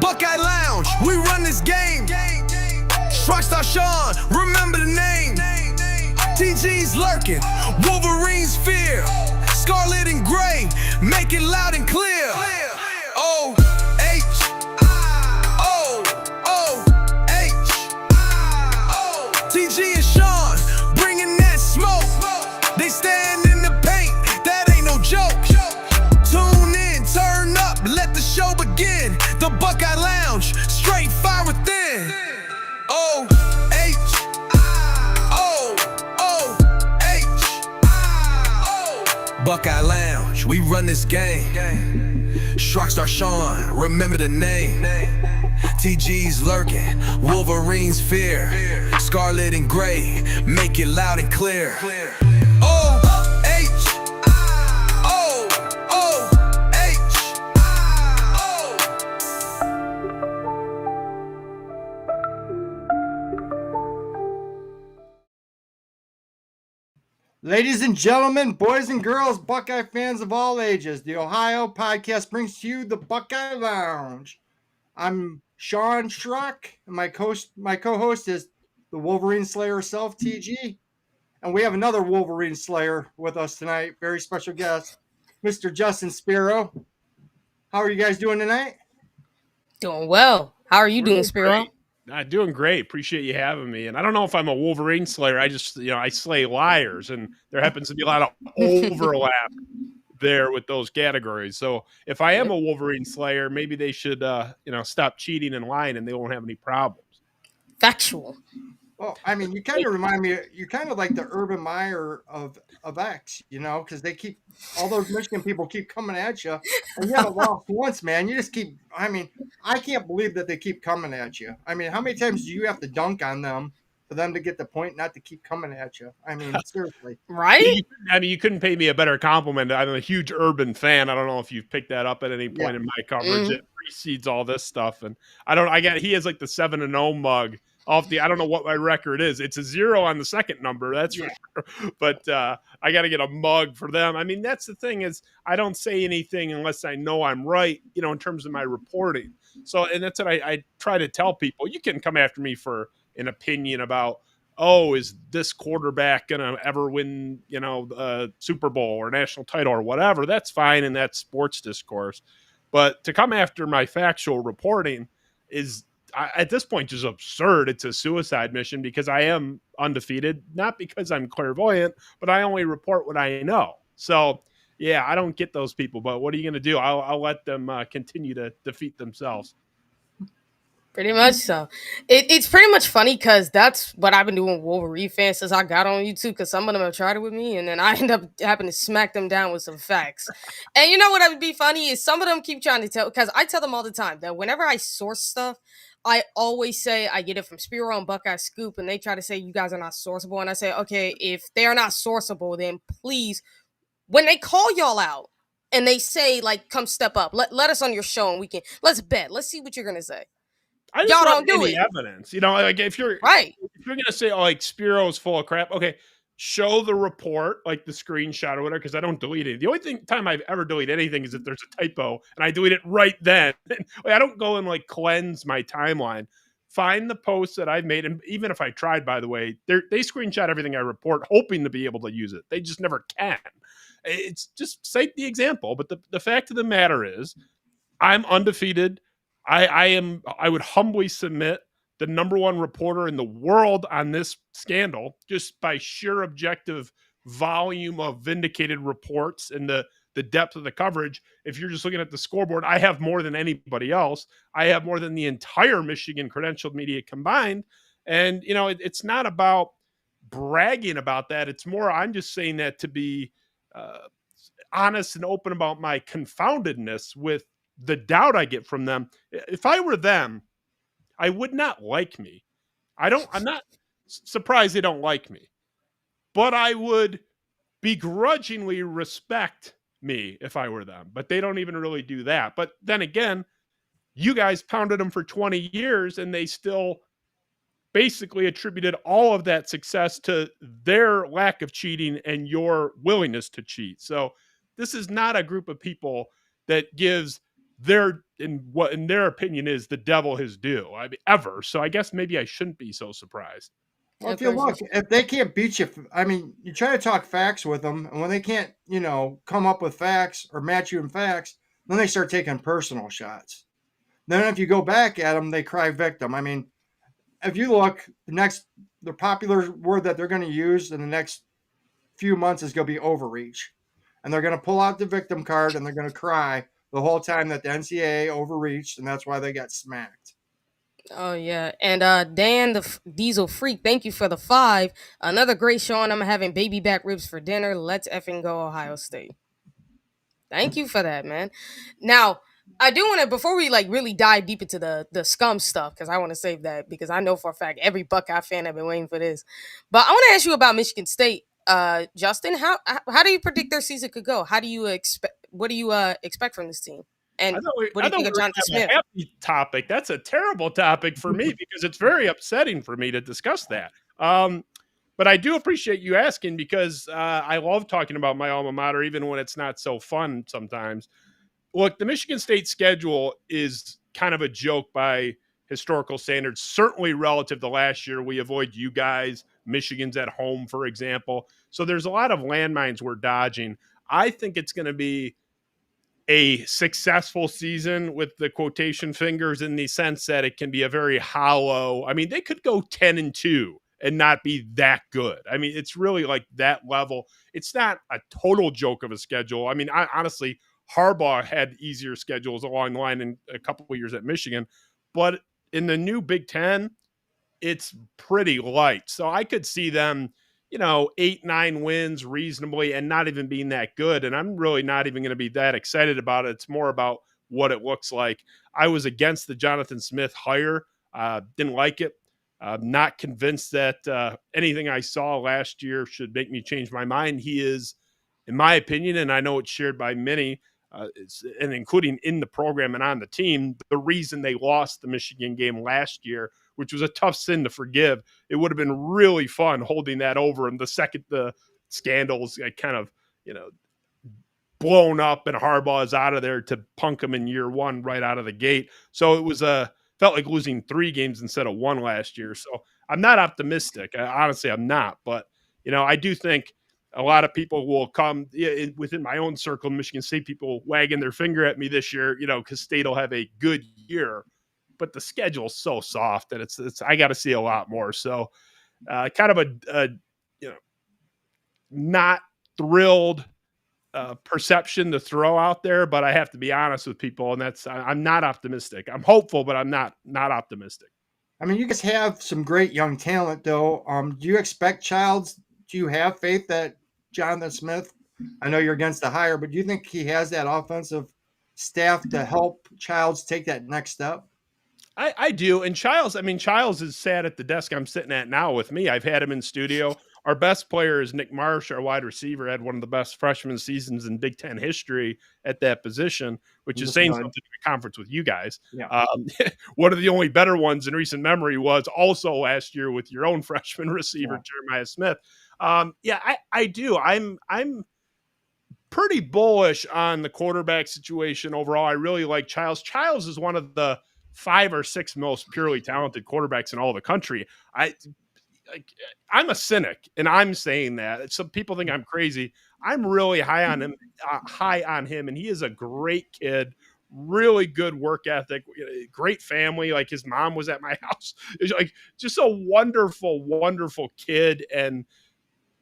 Buckeye Lounge, we run this game. Shrockstar Sean, remember the name. TG's lurking, Wolverine's fear. Scarlet and gray, make it loud and clear. TG and Sean, bringing that smoke. They stand in the paint, that ain't no joke. Tune in, turn up, let the show begin. The Buckeye Lounge, straight fire within. Buckeye Lounge, we run this game. Shrockstar Sean, remember the name. TG's lurking, Wolverine's fear. Scarlet and gray, make it loud and clear. Ladies and gentlemen, boys and girls, Buckeye fans of all ages, the Ohio podcast brings to you the Buckeye Lounge. I'm Sean Schrock, and my co-host is the Wolverine Slayer herself, TG. And we have another Wolverine Slayer with us tonight, very special guest, Mr. Justin Spiro. How are you guys doing tonight? Doing well. How are you doing, Spiro? Doing great. Appreciate you having me. And I don't know if I'm a Wolverine Slayer. I just, I slay liars. And there happens to be a lot of overlap there with those categories. So if I am a Wolverine Slayer, maybe they should, stop cheating and lying and they won't have any problems. Factual. Well, I mean, you kind of remind me, you're kind of like the Urban Meyer of X, because they keep, all those Michigan people keep coming at you, and you haven't lost once, man. You just keep, I can't believe that they keep coming at you. I mean, how many times do you have to dunk on them for them to get the point not to keep coming at you? I mean, seriously. Right? You couldn't pay me a better compliment. I'm a huge Urban fan. I don't know if you've picked that up at any point in my coverage. It precedes all this stuff. And he has like the 7-0 mug. I don't know what my record is. It's a 0 on the second number, that's for sure. But I got to get a mug for them. I mean, that's the thing is I don't say anything unless I know I'm right, in terms of my reporting. So, and that's what I try to tell people. You can come after me for an opinion about, is this quarterback going to ever win, a Super Bowl or national title or whatever? That's fine, and that's sports discourse. But to come after my factual reporting is at this point just absurd. It's a suicide mission because I am undefeated, not because I'm clairvoyant, but I only report what I know. So yeah, I don't get those people, but what are you going to do? I'll let them continue to defeat themselves. Pretty much so. It's pretty much funny because that's what I've been doing with Wolverine fans since I got on YouTube, because some of them have tried it with me, and then I end up having to smack them down with some facts. And you know what would be funny is some of them keep trying to tell, because I tell them all the time that whenever I source stuff, I always say I get it from Spiro and Buckeye Scoop, and they try to say you guys are not sourceable. And I say, okay, if they are not sourceable, then please, when they call y'all out and they say, like, come step up, let us on your show and let's bet. Let's see what you're going to say. I just y'all don't do any evidence. Like if you're right, if you're going to say, like, Spiro's full of crap, okay, show the report, like the screenshot or whatever, because I don't delete it. The only time I've ever deleted anything is if there's a typo, and I delete it right then. I don't go and cleanse my timeline. Find the posts that I've made, and even if I tried, by the way, they screenshot everything I report, hoping to be able to use it. They just never can. It's just cite the example. But the fact of the matter is, I'm undefeated. I would humbly submit the number one reporter in the world on this scandal, just by sheer objective volume of vindicated reports and the depth of the coverage. If you're just looking at the scoreboard, I have more than anybody else. I have more than the entire Michigan credentialed media combined. And, it's not about bragging about that. It's more, I'm just saying that to be honest and open about my confoundedness with the doubt I get from them. If I were them, I would not like me. I'm not surprised they don't like me, but I would begrudgingly respect me if I were them, but they don't even really do that. But then again, you guys pounded them for 20 years and they still basically attributed all of that success to their lack of cheating and your willingness to cheat. So this is not a group of people that gives their in what in their opinion is the devil his due. I mean, ever. So I guess maybe I shouldn't be so surprised. Well, Yeah, if you look, if they can't beat you, I mean, you try to talk facts with them, and when they can't, come up with facts or match you in facts, then they start taking personal shots. Then if you go back at them, they cry victim. I mean, if you look, the popular word that they're going to use in the next few months is going to be overreach. And they're going to pull out the victim card and they're going to cry the whole time that the NCAA overreached, and that's why they got smacked. Oh yeah, and Dan the Diesel Freak, thank you for the 5. Another great show, and I'm having baby back ribs for dinner. Let's effing go Ohio State. Thank you for that, man. Now, I do want to before we like really dive deep into the scum stuff because I want to save that because I know for a fact every Buckeye fan have been waiting for this. But I want to ask you about Michigan State, Justin. How do you predict their season could go? How do you expect? What do you expect from this team? And what do you think of Jonathan Smith? A happy topic. That's a terrible topic for me because it's very upsetting for me to discuss that. But I do appreciate you asking because I love talking about my alma mater, even when it's not so fun sometimes. Look, the Michigan State schedule is kind of a joke by historical standards, certainly relative to last year. We avoid you guys. Michigan's at home, for example. So there's a lot of landmines we're dodging. I think it's going to be a successful season with the quotation fingers in the sense that it can be a very hollow. I mean, they could go 10-2 and not be that good. I mean, it's really like that level. It's not a total joke of a schedule. I mean, honestly, Harbaugh had easier schedules along the line in a couple of years at Michigan, but in the new Big Ten, it's pretty light. So I could see them, 8-9 wins reasonably and not even being that good. And I'm really not even going to be that excited about it. It's more about what it looks like. I was against the Jonathan Smith hire. Didn't like it. Not convinced that anything I saw last year should make me change my mind. He is, in my opinion, and I know it's shared by many, and including in the program and on the team, the reason they lost the Michigan game last year, which was a tough sin to forgive. It would have been really fun holding that over. And the second the scandals kind of, blown up and Harbaugh is out of there to punk him in year one right out of the gate. So it was felt like losing 3 games instead of 1 last year. So I'm not optimistic. Honestly, I'm not. But, I do think a lot of people will come within my own circle, Michigan State people wagging their finger at me this year, because State will have a good year. But the schedule's so soft that it's I got to see a lot more. So kind of a not thrilled perception to throw out there, but I have to be honest with people, and I'm not optimistic. I'm hopeful, but I'm not optimistic. I mean, you guys have some great young talent, though. Do you expect Childs? Do you have faith that Jonathan Smith? I know you're against the hire, but do you think he has that offensive staff to help Childs take that next step? I do. And Childs is sat at the desk I'm sitting at now with me. I've had him in studio. Our best player is Nick Marsh, our wide receiver, had one of the best freshman seasons in Big Ten history at that position, which is saying something to the conference with you guys. Yeah. One of the only better ones in recent memory was also last year with your own freshman receiver, Jeremiah Smith. I do. I'm pretty bullish on the quarterback situation overall. I really like Childs. Childs is one of the 5 or 6 most purely talented quarterbacks in all of the country. I'm a cynic, and I'm saying that. Some people think I'm crazy. I'm really high on him, and he is a great kid, really good work ethic, great family. Like his mom was at my house. It's like just a wonderful, wonderful kid, and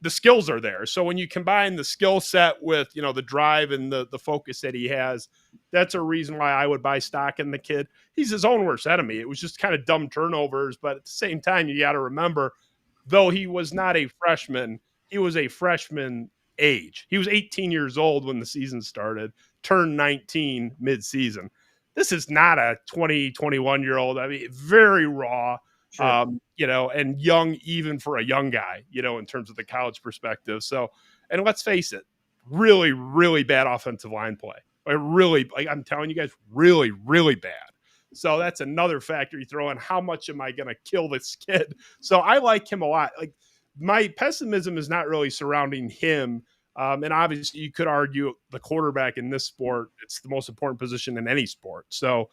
the skills are there. So when you combine the skill set with, the drive and the focus that he has, that's a reason why I would buy stock in the kid. He's his own worst enemy. It was just kind of dumb turnovers. But at the same time, you got to remember, though he was not a freshman, he was a freshman age. He was 18 years old when the season started, turned 19 mid-season. This is not a 20, 21-year-old. I mean, very raw. Sure. And young, even for a young guy, in terms of the college perspective. So, and let's face it, really, really bad offensive line play. I'm telling you guys, really, really bad. So that's another factor you throw in. How much am I going to kill this kid? So I like him a lot. Like, my pessimism is not really surrounding him. And obviously you could argue the quarterback in this sport, it's the most important position in any sport. So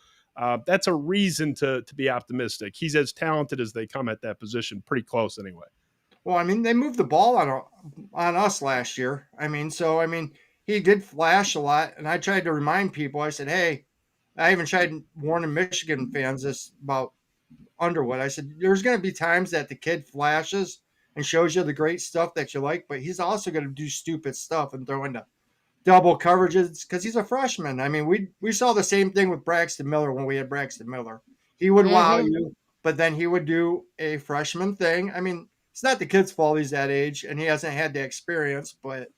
that's a reason to be optimistic. He's as talented as they come at that position, pretty close anyway. Well, I mean, they moved the ball on us last year. I mean, he did flash a lot, and I tried to remind people. I said, "Hey," I even tried warning Michigan fans this about Underwood. I said, "There's going to be times that the kid flashes and shows you the great stuff that you like, but he's also going to do stupid stuff and throw into double coverages because he's a freshman." I mean, we saw the same thing with Braxton Miller when we had Braxton Miller. He would wow you, but then he would do a freshman thing. I mean, it's not the kid's fault he's that age and he hasn't had the experience, but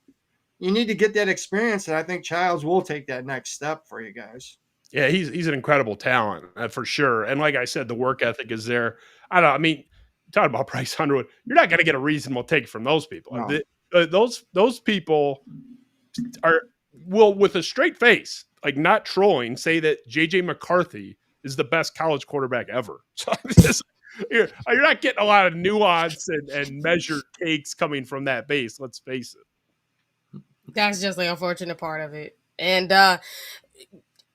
you need to get that experience, and I think Childs will take that next step for you guys. Yeah, he's an incredible talent for sure. And like I said, the work ethic is there. I don't know. I mean, talking about Bryce Underwood, you're not going to get a reasonable take from those people. No. Those people will, with a straight face, like not trolling, say that JJ McCarthy is the best college quarterback ever. So you're not getting a lot of nuance and measured takes coming from that base. Let's face it. That's just the unfortunate part of it. And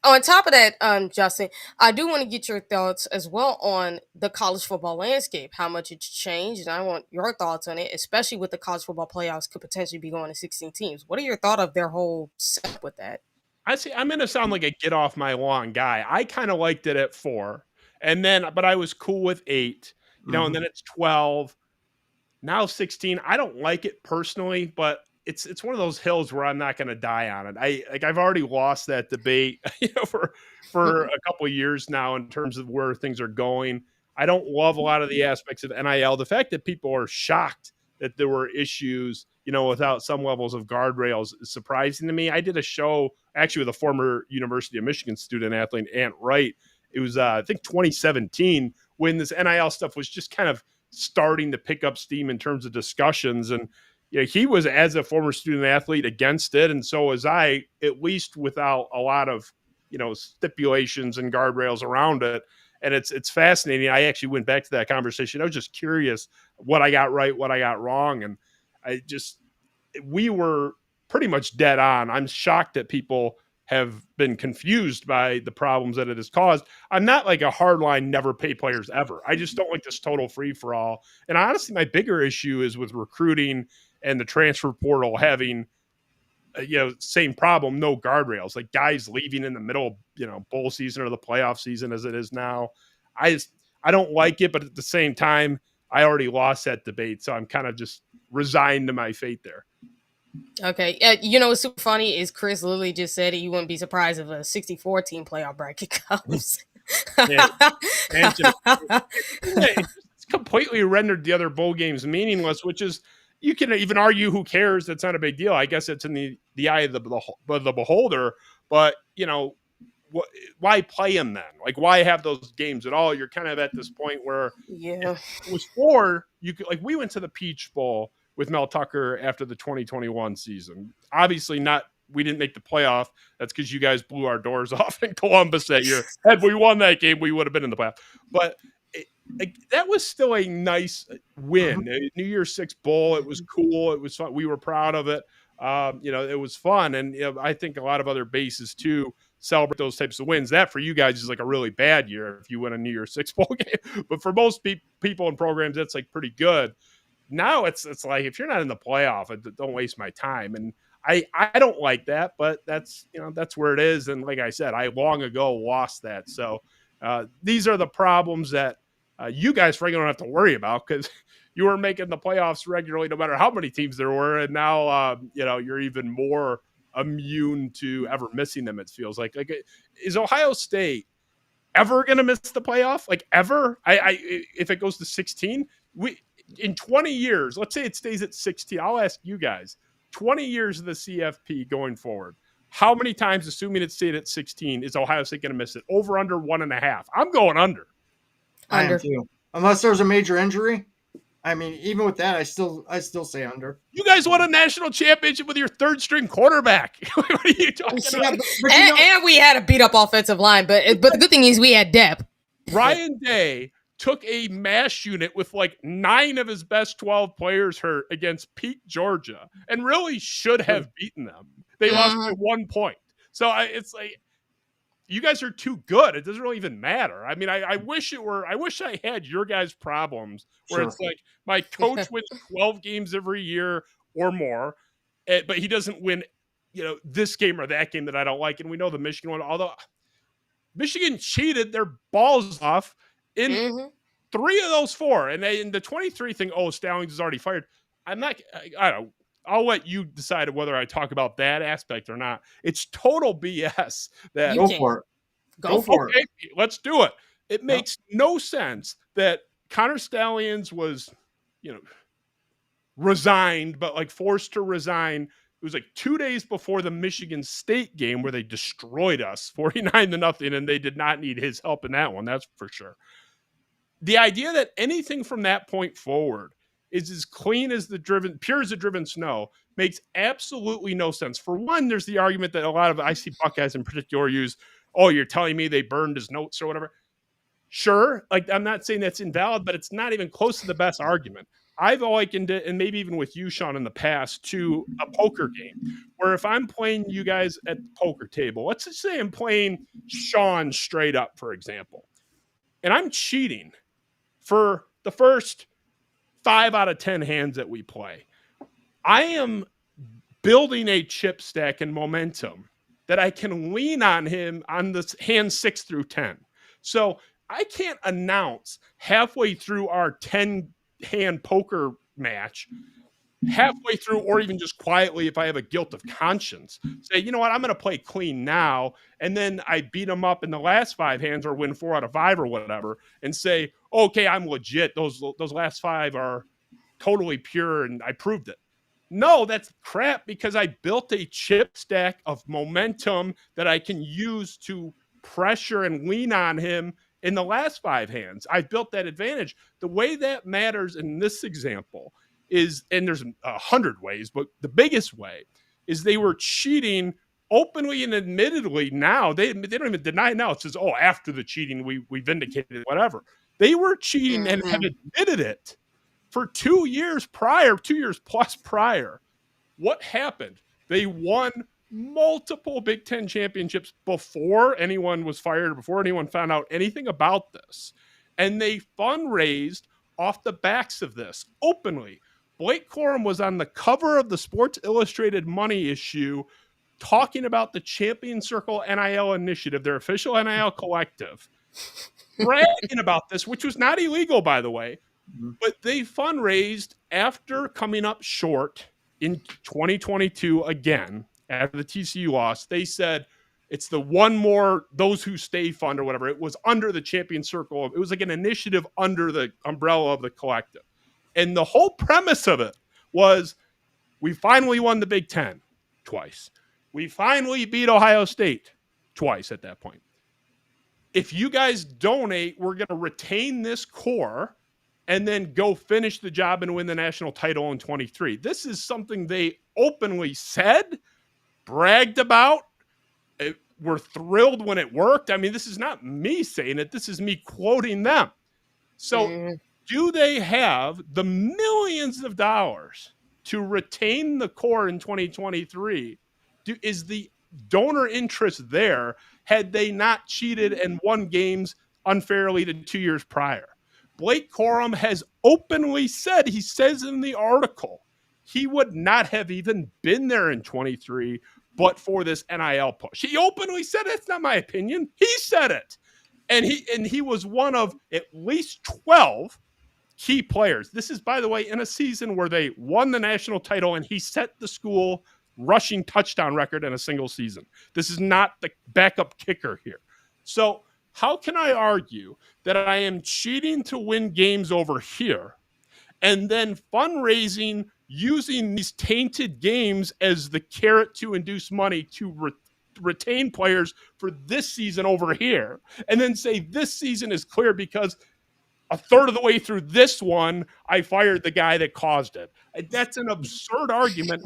on top of that, Justin, I do want to get your thoughts as well on the college football landscape, how much it's changed, and I want your thoughts on it, especially with the college football playoffs could potentially be going to 16 teams. What are your thoughts of their whole setup with that? I see. I'm going to sound like a get off my lawn guy. I kind of liked it at 4, but I was cool with 8, and then it's 12, now 16. I don't like it personally, but it's one of those hills where I'm not going to die on it. I've already lost that debate, for a couple of years now in terms of where things are going. I don't love a lot of the aspects of NIL. The fact that people are shocked that there were issues, without some levels of guardrails is surprising to me. I did a show actually with a former University of Michigan student athlete, Ant Wright. It was, I think 2017 when this NIL stuff was just kind of starting to pick up steam in terms of discussions. And he was, as a former student athlete, against it. And so was I, at least without a lot of, stipulations and guardrails around it. And it's fascinating. I actually went back to that conversation. I was just curious what I got right, what I got wrong. And we were pretty much dead on. I'm shocked that people have been confused by the problems that it has caused. I'm not like a hardline never pay players ever. I just don't like this total free for all. And honestly, my bigger issue is with recruiting and the transfer portal having, same problem, no guardrails, like guys leaving in the middle of, bowl season or the playoff season as it is now. I don't like it, but at the same time, I already lost that debate. So I'm kind of just resigned to my fate there. Okay. What's super funny is Chris literally just said he wouldn't be surprised if a 64 team playoff bracket comes. It's completely rendered the other bowl games meaningless, which is, you can even argue who cares. That's not a big deal. I guess it's in the eye of the beholder, but why play them then? Like, why have those games at all? You're kind of at this point where it was 4, you could, like, we went to the Peach Bowl with Mel Tucker after the 2021 season. Obviously we didn't make the playoff. That's because you guys blew our doors off in Columbus that year. Had we won that game, we would have been in the playoff. But that was still a nice win. New Year's Six Bowl. It was cool. It was fun. We were proud of it. It was fun. And I think a lot of other bases too celebrate those types of wins. That for you guys is like a really bad year if you win a New Year's Six Bowl game. But for most people and programs, that's like pretty good. Now it's like, if you're not in the playoff, don't waste my time. And I don't like that, but that's where it is. And like I said, I long ago lost that. So these are the problems that you guys frankly don't have to worry about, because you were making the playoffs regularly no matter how many teams there were. And now, you're even more immune to ever missing them, it feels like. Is Ohio State ever going to miss the playoff? Like, ever? If it goes to 16, in 20 years, let's say it stays at 16, I'll ask you guys, 20 years of the CFP going forward, how many times, assuming it stayed at 16, is Ohio State going to miss it? Over, under 1.5? I'm going under. I am too. Unless there's a major injury. I mean, even with that, I still say under. You guys won a national championship with your third string quarterback. What are you talking Yeah, about? but you know, And we had a beat up offensive line, but the good thing is we had depth. Ryan Day took a mash unit with like 9 of his best 12 players hurt against Pete, Georgia, and really should have beaten them. They lost by 1 point. So it's like, you guys are too good. It doesn't really even matter. I mean, I wish I had your guys' problems where it's like my coach wins 12 games every year or more, but he doesn't win, this game or that game that I don't like. And we know the Michigan one, although Michigan cheated their balls off in 3 of those 4. And in the 23 thing, Stallings is already fired. I don't know. I'll let you decide whether I talk about that aspect or not. It's total BS. Go for it. Go for it. Let's do it. It makes no sense that Connor Stalions was, resigned, but like forced to resign. It was like 2 days before the Michigan State game where they destroyed us 49-0, and they did not need his help in that one. That's for sure. The idea that anything from that point forward is as clean as pure as the driven snow makes absolutely no sense. For one, there's the argument that a lot of I see Buckeyes in particular use, you're telling me they burned his notes or whatever. Sure, like I'm not saying that's invalid, but it's not even close to the best argument. I've likened it, and maybe even with you, Sean, in the past, to a poker game, where if I'm playing you guys at the poker table, let's just say I'm playing Sean straight up, for example, and I'm cheating for the first 5 out of 10 hands that we play. I am building a chip stack and momentum that I can lean on him on this hand 6 through 10. So I can't announce halfway through our 10-hand poker match, halfway through, or even just quietly if I have a guilt of conscience, say, you know what, I'm going to play clean now, and then I beat him up in the last 5 hands or win 4 out of 5 or whatever, and say, okay, I'm legit. Those last 5 are totally pure, and I proved it. No, that's crap, because I built a chip stack of momentum that I can use to pressure and lean on him in the last 5 hands. I built that advantage. The way that matters in this example is, and there's 100 ways, but the biggest way is they were cheating openly and admittedly. Now they don't even deny it now. It says, after the cheating, we vindicated it, whatever. They were cheating and have admitted it for 2 years prior, 2 years plus prior. What happened? They won multiple Big Ten championships before anyone was fired, before anyone found out anything about this. And they fundraised off the backs of this openly. Blake Corum was on the cover of the Sports Illustrated Money issue talking about the Champion Circle NIL initiative, their official NIL collective, bragging about this, which was not illegal, by the way. But they fundraised after coming up short in 2022 again, after the TCU loss. They said it's the one more those who stay fund or whatever. It was under the Champion Circle. It was like an initiative under the umbrella of the collective. And the whole premise of it was, we finally won the Big Ten twice. We finally beat Ohio State twice at that point. If you guys donate, we're going to retain this core and then go finish the job and win the national title in 23. This is something they openly said, bragged about. We're thrilled when it worked. I mean, this is not me saying it. This is me quoting them. So do they have the millions of dollars to retain the core in 2023? Is the donor interest there had they not cheated and won games unfairly the 2 years prior? Blake Corum has openly said, he says in the article, he would not have even been there in 23 but for this NIL push. He openly said it. It's not my opinion. He said it. And he was one of at least 12 key players. This is, by the way, in a season where they won the national title and he set the school rushing touchdown record in a single season. This is not the backup kicker here. So how can I argue that I am cheating to win games over here and then fundraising using these tainted games as the carrot to induce money to retain players for this season over here, and then say this season is clear because a third of the way through this one, I fired the guy that caused it. That's an absurd argument.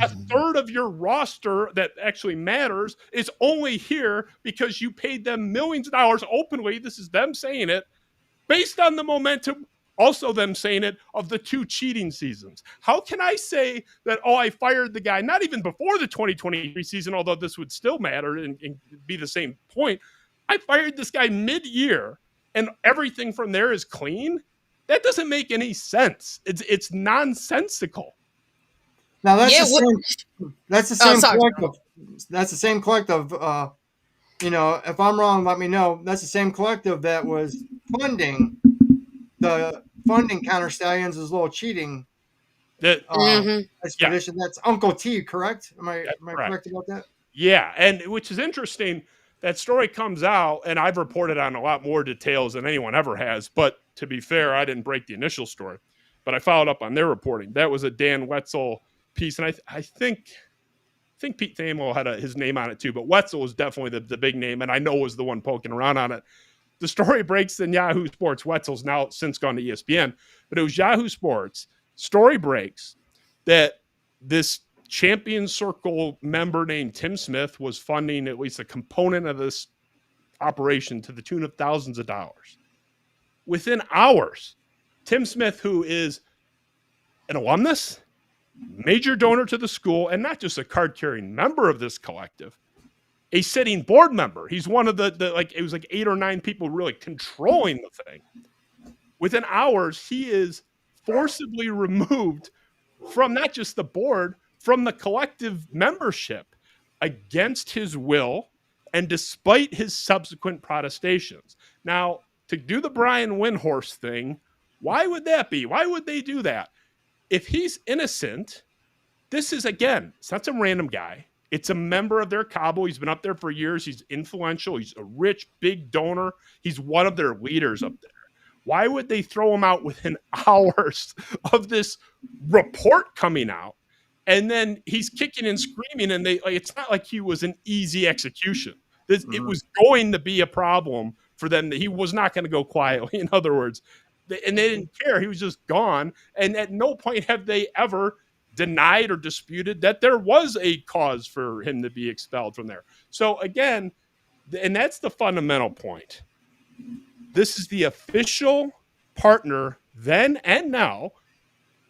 A third of your roster that actually matters is only here because you paid them millions of dollars openly. This is them saying it based on the momentum, also them saying it, of the 2 cheating seasons. How can I say that, I fired the guy, not even before the 2023 season, although this would still matter and be the same point. I fired this guy mid-year and everything from there is clean? That doesn't make any sense. It's nonsensical. Now that's Yeah, the same sorry. collective. That's the same collective. If I'm wrong, let me know. That's the same collective that was funding Counter Stallions as a little cheating expedition. Yeah. That's Uncle T, correct? Am I correct about that? Yeah, and which is interesting. That story comes out, and I've reported on a lot more details than anyone ever has. But to be fair, I didn't break the initial story, but I followed up on their reporting. That was a Dan Wetzel piece, and I think Pete Thamel had his name on it too, but Wetzel was definitely the big name, and I know was the one poking around on it. The story breaks in Yahoo Sports. Wetzel's now since gone to ESPN, but it was Yahoo Sports. Story breaks that this Champion Circle member named Tim Smith was funding at least a component of this operation to the tune of thousands of dollars. Within hours, Tim Smith, who is an alumnus, major donor to the school, and not just a card-carrying member of this collective, a sitting board member. He's one of the it was like 8 or 9 people really controlling the thing. Within hours, he is forcibly removed from not just the board, from the collective membership against his will and despite his subsequent protestations. Now, to do the Brian Windhorst thing, why would that be? Why would they do that? If he's innocent, this is, again, it's not some random guy. It's a member of their cabal. He's been up there for years. He's influential. He's a rich, big donor. He's one of their leaders up there. Why would they throw him out within hours of this report coming out? And then he's kicking and screaming, and it's not like he was an easy execution. It was going to be a problem for them. That he was not going to go quietly, in other words. And they didn't care. He was just gone. And at no point have they ever denied or disputed that there was a cause for him to be expelled from there. So again, and that's the fundamental point. This is the official partner then and now.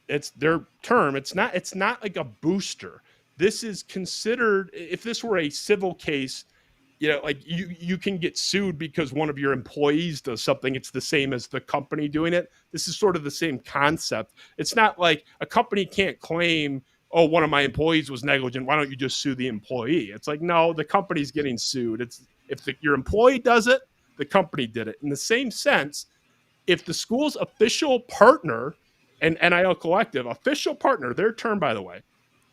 It's their term. It's not like a booster. This is considered, if this were a civil case, like you can get sued because one of your employees does something. It's the same as the company doing it. This is sort of the same concept. It's not like a company can't claim, one of my employees was negligent. Why don't you just sue the employee? It's like, no, the company's getting sued. It's if your employee does it, the company did it. In the same sense, if the school's official partner and NIL Collective, official partner, their term, by the way,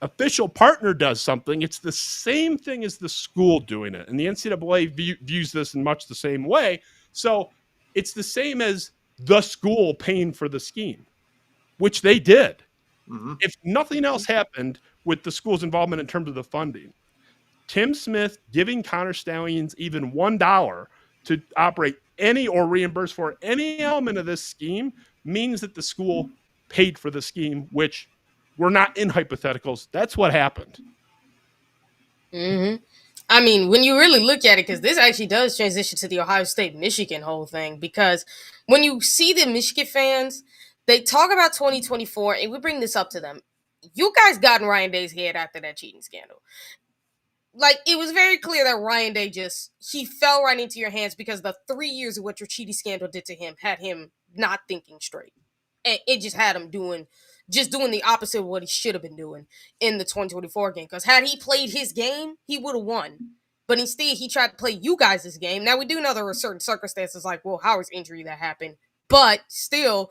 official partner does something, it's the same thing as the school doing it. And the NCAA views this in much the same way. So it's the same as the school paying for the scheme, which they did. Mm-hmm. If nothing else happened with the school's involvement in terms of the funding, Tim Smith giving Counter Stallions even $1 to operate any or reimburse for any element of this scheme means that the school paid for the scheme, which we're not in hypotheticals. That's what happened. Mm-hmm. I mean, when you really look at it, because this actually does transition to the Ohio State-Michigan whole thing, because when you see the Michigan fans, they talk about 2024, and we bring this up to them. You guys got in Ryan Day's head after that cheating scandal. Like, it was very clear that Ryan Day he fell right into your hands because the 3 years of what your cheating scandal did to him had him not thinking straight. And it just had him doing the opposite of what he should have been doing in the 2024 game. Because had he played his game, he would have won. But instead, he tried to play you guys' game. Now, we do know there were certain circumstances like Will Howard's injury that happened. But still,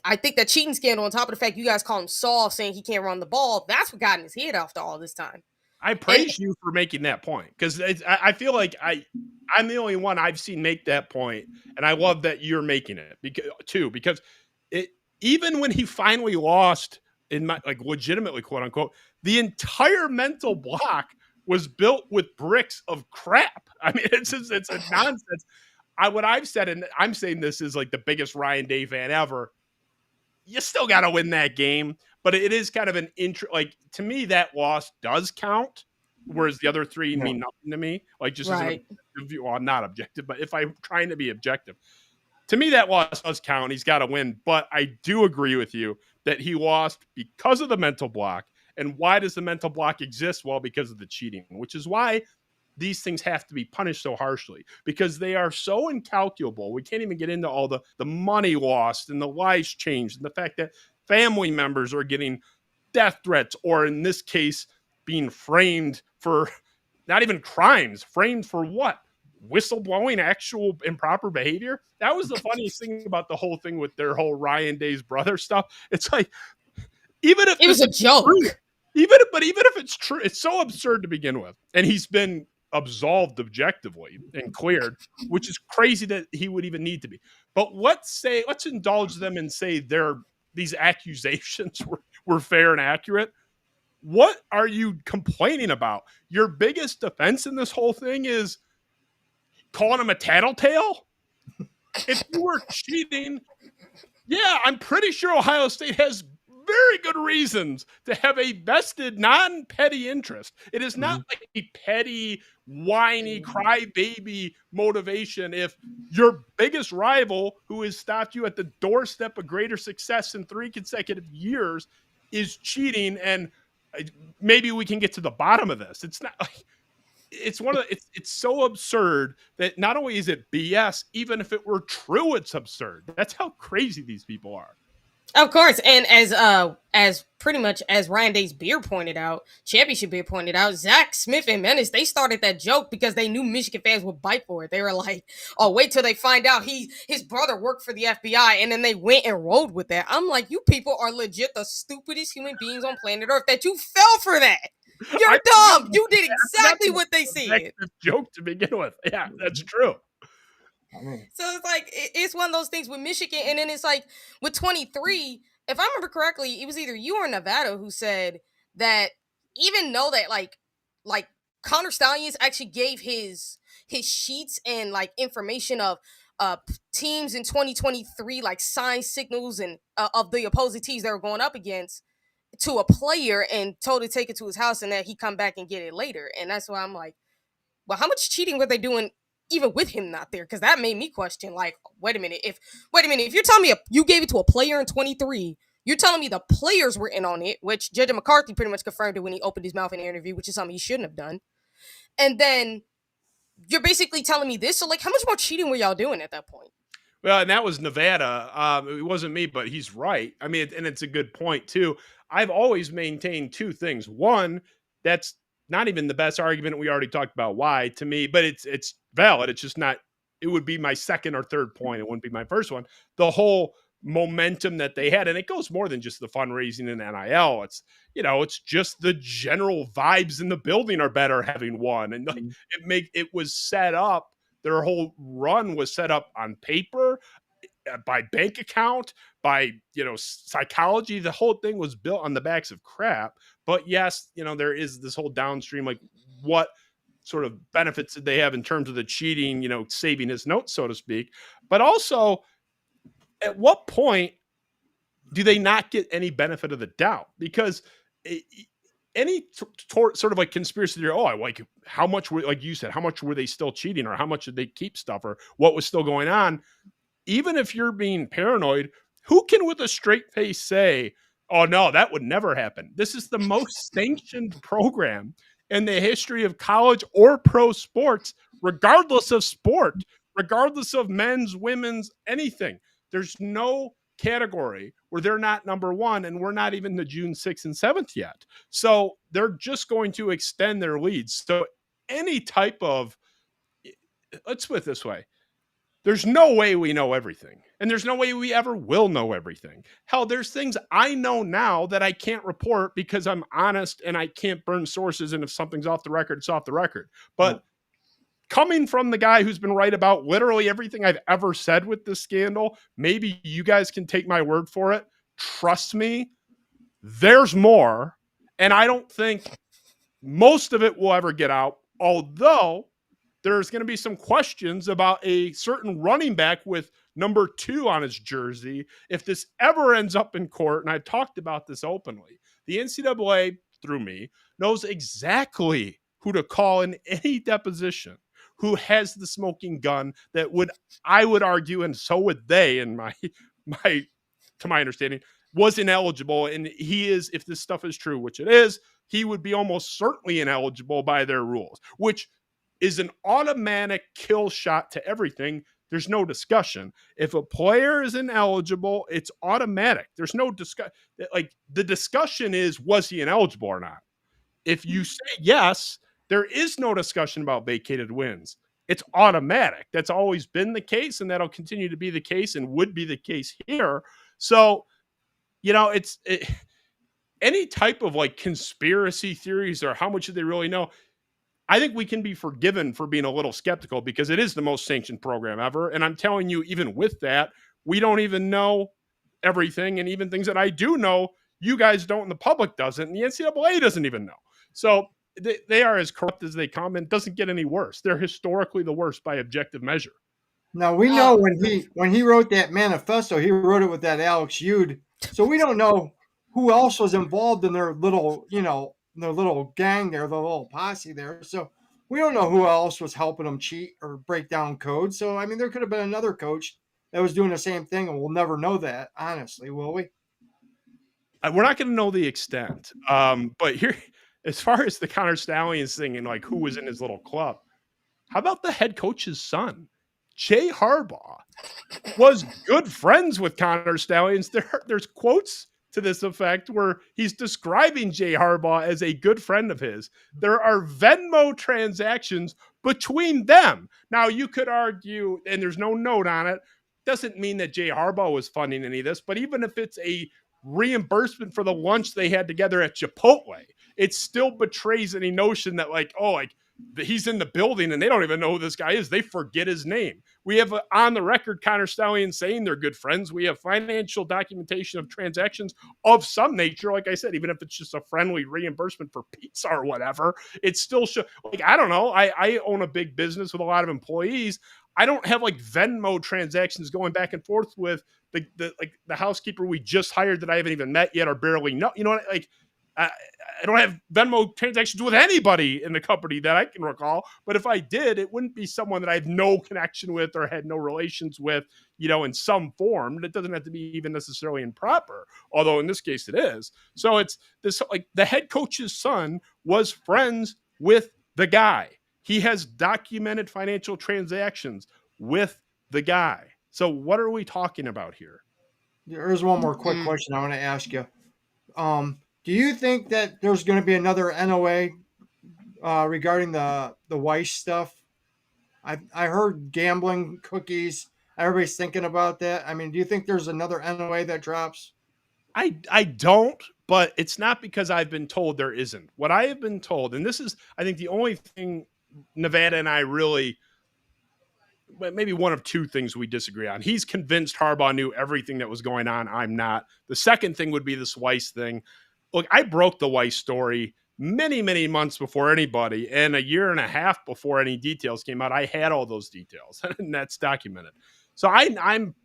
I think that cheating scandal, on top of the fact you guys call him soft, saying he can't run the ball, that's what got in his head after all this time. I praise you for making that point, because I feel like I'm the only one I've seen make that point, and I love that you're making it because even when he finally lost legitimately, quote unquote, the entire mental block was built with bricks of crap. I mean, it's a nonsense. what I've said, and I'm saying this is like the biggest Ryan Day fan ever. You still got to win that game, but it is kind of an like to me that loss does count, whereas the other three mean nothing to me. Like just as an objective view, well, not objective, but if I'm trying to be objective, to me that loss does count. He's got to win, but I do agree with you that he lost because of the mental block. And why does the mental block exist? Well, because of the cheating, which is why these things have to be punished so harshly, because they are so incalculable. We can't even get into all the money lost and the lives changed and the fact that family members are getting death threats, or in this case, being framed for not even crimes, framed for what? Whistleblowing, actual improper behavior. That was the funniest thing about the whole thing with their whole Ryan Day's brother stuff. It's like, even if it was a joke, even if it's true, it's so absurd to begin with. And he's been absolved objectively and cleared, which is crazy that he would even need to be. But let's indulge them and say these accusations were fair and accurate. What are you complaining about? Your biggest defense in this whole thing is calling him a tattletale? If you were cheating, yeah, I'm pretty sure Ohio State has very good reasons to have a vested, non-petty interest. It is not like a petty, whiny, crybaby motivation. If your biggest rival, who has stopped you at the doorstep of greater success in 3 consecutive years, is cheating, and maybe we can get to the bottom of this. It's not like it's so absurd that not only is it BS, even if it were true, it's absurd. That's how crazy these people are. Of course, and as pretty much as Ryan Day's beer pointed out, Championship Beer pointed out, Zach Smith and Menace, they started that joke because they knew Michigan fans would bite for it. They were like, "Oh, wait till they find out his brother worked for the FBI," and then they went and rolled with that. I'm like, you people are legit the stupidest human beings on planet Earth that you fell for that. You're dumb. You did exactly what they said. Joke to begin with. Yeah, that's true. So it's like it's one of those things with Michigan, and then it's like with 23. If I remember correctly, it was either you or Nevada who said that even though that like Connor Stallions actually gave his sheets and like information of teams in 2023, like sign signals and of the opposing teams they were going up against, to a player and told to take it to his house and that he come back and get it later. And that's why I'm like, well, how much cheating were they doing even with him not there? Because that made me question, like, wait a minute, if you're telling me you gave it to a player in 23, you're telling me the players were in on it, which Judge McCarthy pretty much confirmed it when he opened his mouth in the interview, which is something he shouldn't have done. And then you're basically telling me this. So like, how much more cheating were y'all doing at that point? Well, and that was Nevada. It wasn't me, but he's right. I mean, and it's a good point too. I've always maintained two things. One, that's not even the best argument. We already talked about why to me, but it's valid. It's just not, it would be my second or third point. It wouldn't be my first one. The whole momentum that they had, and it goes more than just the fundraising and NIL. It's, it's just the general vibes in the building are better having won. And like, it was set up. Their whole run was set up on paper, by bank account, by, psychology. The whole thing was built on the backs of crap. But yes, there is this whole downstream, like what sort of benefits did they have in terms of the cheating, saving his notes, so to speak. But also, at what point do they not get any benefit of the doubt? Because any sort of like conspiracy theory, like how much were, like you said, how much were they still cheating, or how much did they keep stuff, or what was still going on? Even if you're being paranoid, who can with a straight face say, oh no, that would never happen? This is the most sanctioned program in the history of college or pro sports, regardless of sport, regardless of men's, women's, anything. There's no category where they're not number one, and we're not even the June 6th and 7th yet. So they're just going to extend their leads. So any type of, let's put it this way, there's no way we know everything, and there's no way we ever will know everything. Hell, there's things I know now that I can't report because I'm honest and I can't burn sources, and if something's off the record, it's off the record. But coming from the guy who's been right about literally everything I've ever said with this scandal, maybe you guys can take my word for it. Trust me, there's more, and I don't think most of it will ever get out, although there's going to be some questions about a certain running back with number 2 on his jersey. If this ever ends up in court, and I've talked about this openly, the NCAA, through me, knows exactly who to call in any deposition, who has the smoking gun that I would argue, and so would they, in to my understanding, was ineligible. And he is, if this stuff is true, which it is, he would be almost certainly ineligible by their rules, which is an automatic kill shot to everything. There's no discussion. If a player is ineligible, it's automatic. There's no discussion. Like, the discussion is, was he ineligible or not? If you say yes, there is no discussion about vacated wins. It's automatic. That's always been the case, and that'll continue to be the case and would be the case here. So, any type of like conspiracy theories or how much do they really know, I think we can be forgiven for being a little skeptical because it is the most sanctioned program ever. And I'm telling you, even with that, we don't even know everything. And even things that I do know, you guys don't, and the public doesn't, and the NCAA doesn't even know. So they are as corrupt as they come, and it doesn't get any worse. They're historically the worst by objective measure. Now, we know when he wrote that manifesto, he wrote it with that Alex Ude. So we don't know who else was involved in their little, their little gang there, the little posse there. So we don't know who else was helping them cheat or break down code. So, I mean, there could have been another coach that was doing the same thing, and we'll never know that, honestly, will we? We're not going to know the extent. But here, as far as the Connor Stallions thing and like who was in his little club, how about the head coach's son? Jay Harbaugh was good friends with Connor Stallions. There's quotes to this effect where he's describing Jay Harbaugh as a good friend of his. There are Venmo transactions between them. Now, you could argue, and there's no note on it, doesn't mean that Jay Harbaugh was funding any of this, but even if it's a reimbursement for the lunch they had together at Chipotle, it still betrays any notion that he's in the building and they don't even know who this guy is. They forget his name. We have on the record Connor Stallions saying they're good friends. We have financial documentation of transactions of some nature. Like I said, even if it's just a friendly reimbursement for pizza or whatever, it still should. I don't know. I own a big business with a lot of employees. I don't have like Venmo transactions going back and forth with the housekeeper we just hired that I haven't even met yet or barely know. You know what? I don't have Venmo transactions with anybody in the company that I can recall. But if I did, it wouldn't be someone that I have no connection with or had no relations with, in some form. It doesn't have to be even necessarily improper, although in this case it is. So it's this, like, the head coach's son was friends with the guy. He has documented financial transactions with the guy. So what are we talking about here? There's one more quick question I want to ask you. Do you think that there's going to be another NOA regarding the Weiss stuff? I heard gambling cookies. Everybody's thinking about that. I mean, do you think there's another NOA that drops? I don't, but it's not because I've been told there isn't. What I have been told, and this is, I think, the only thing Nevada and I really, maybe one of two things we disagree on. He's convinced Harbaugh knew everything that was going on. I'm not. The second thing would be this Weiss thing. Look, I broke the Weiss story many, many months before anybody, and a year and a half before any details came out. I had all those details, and that's documented. So I'm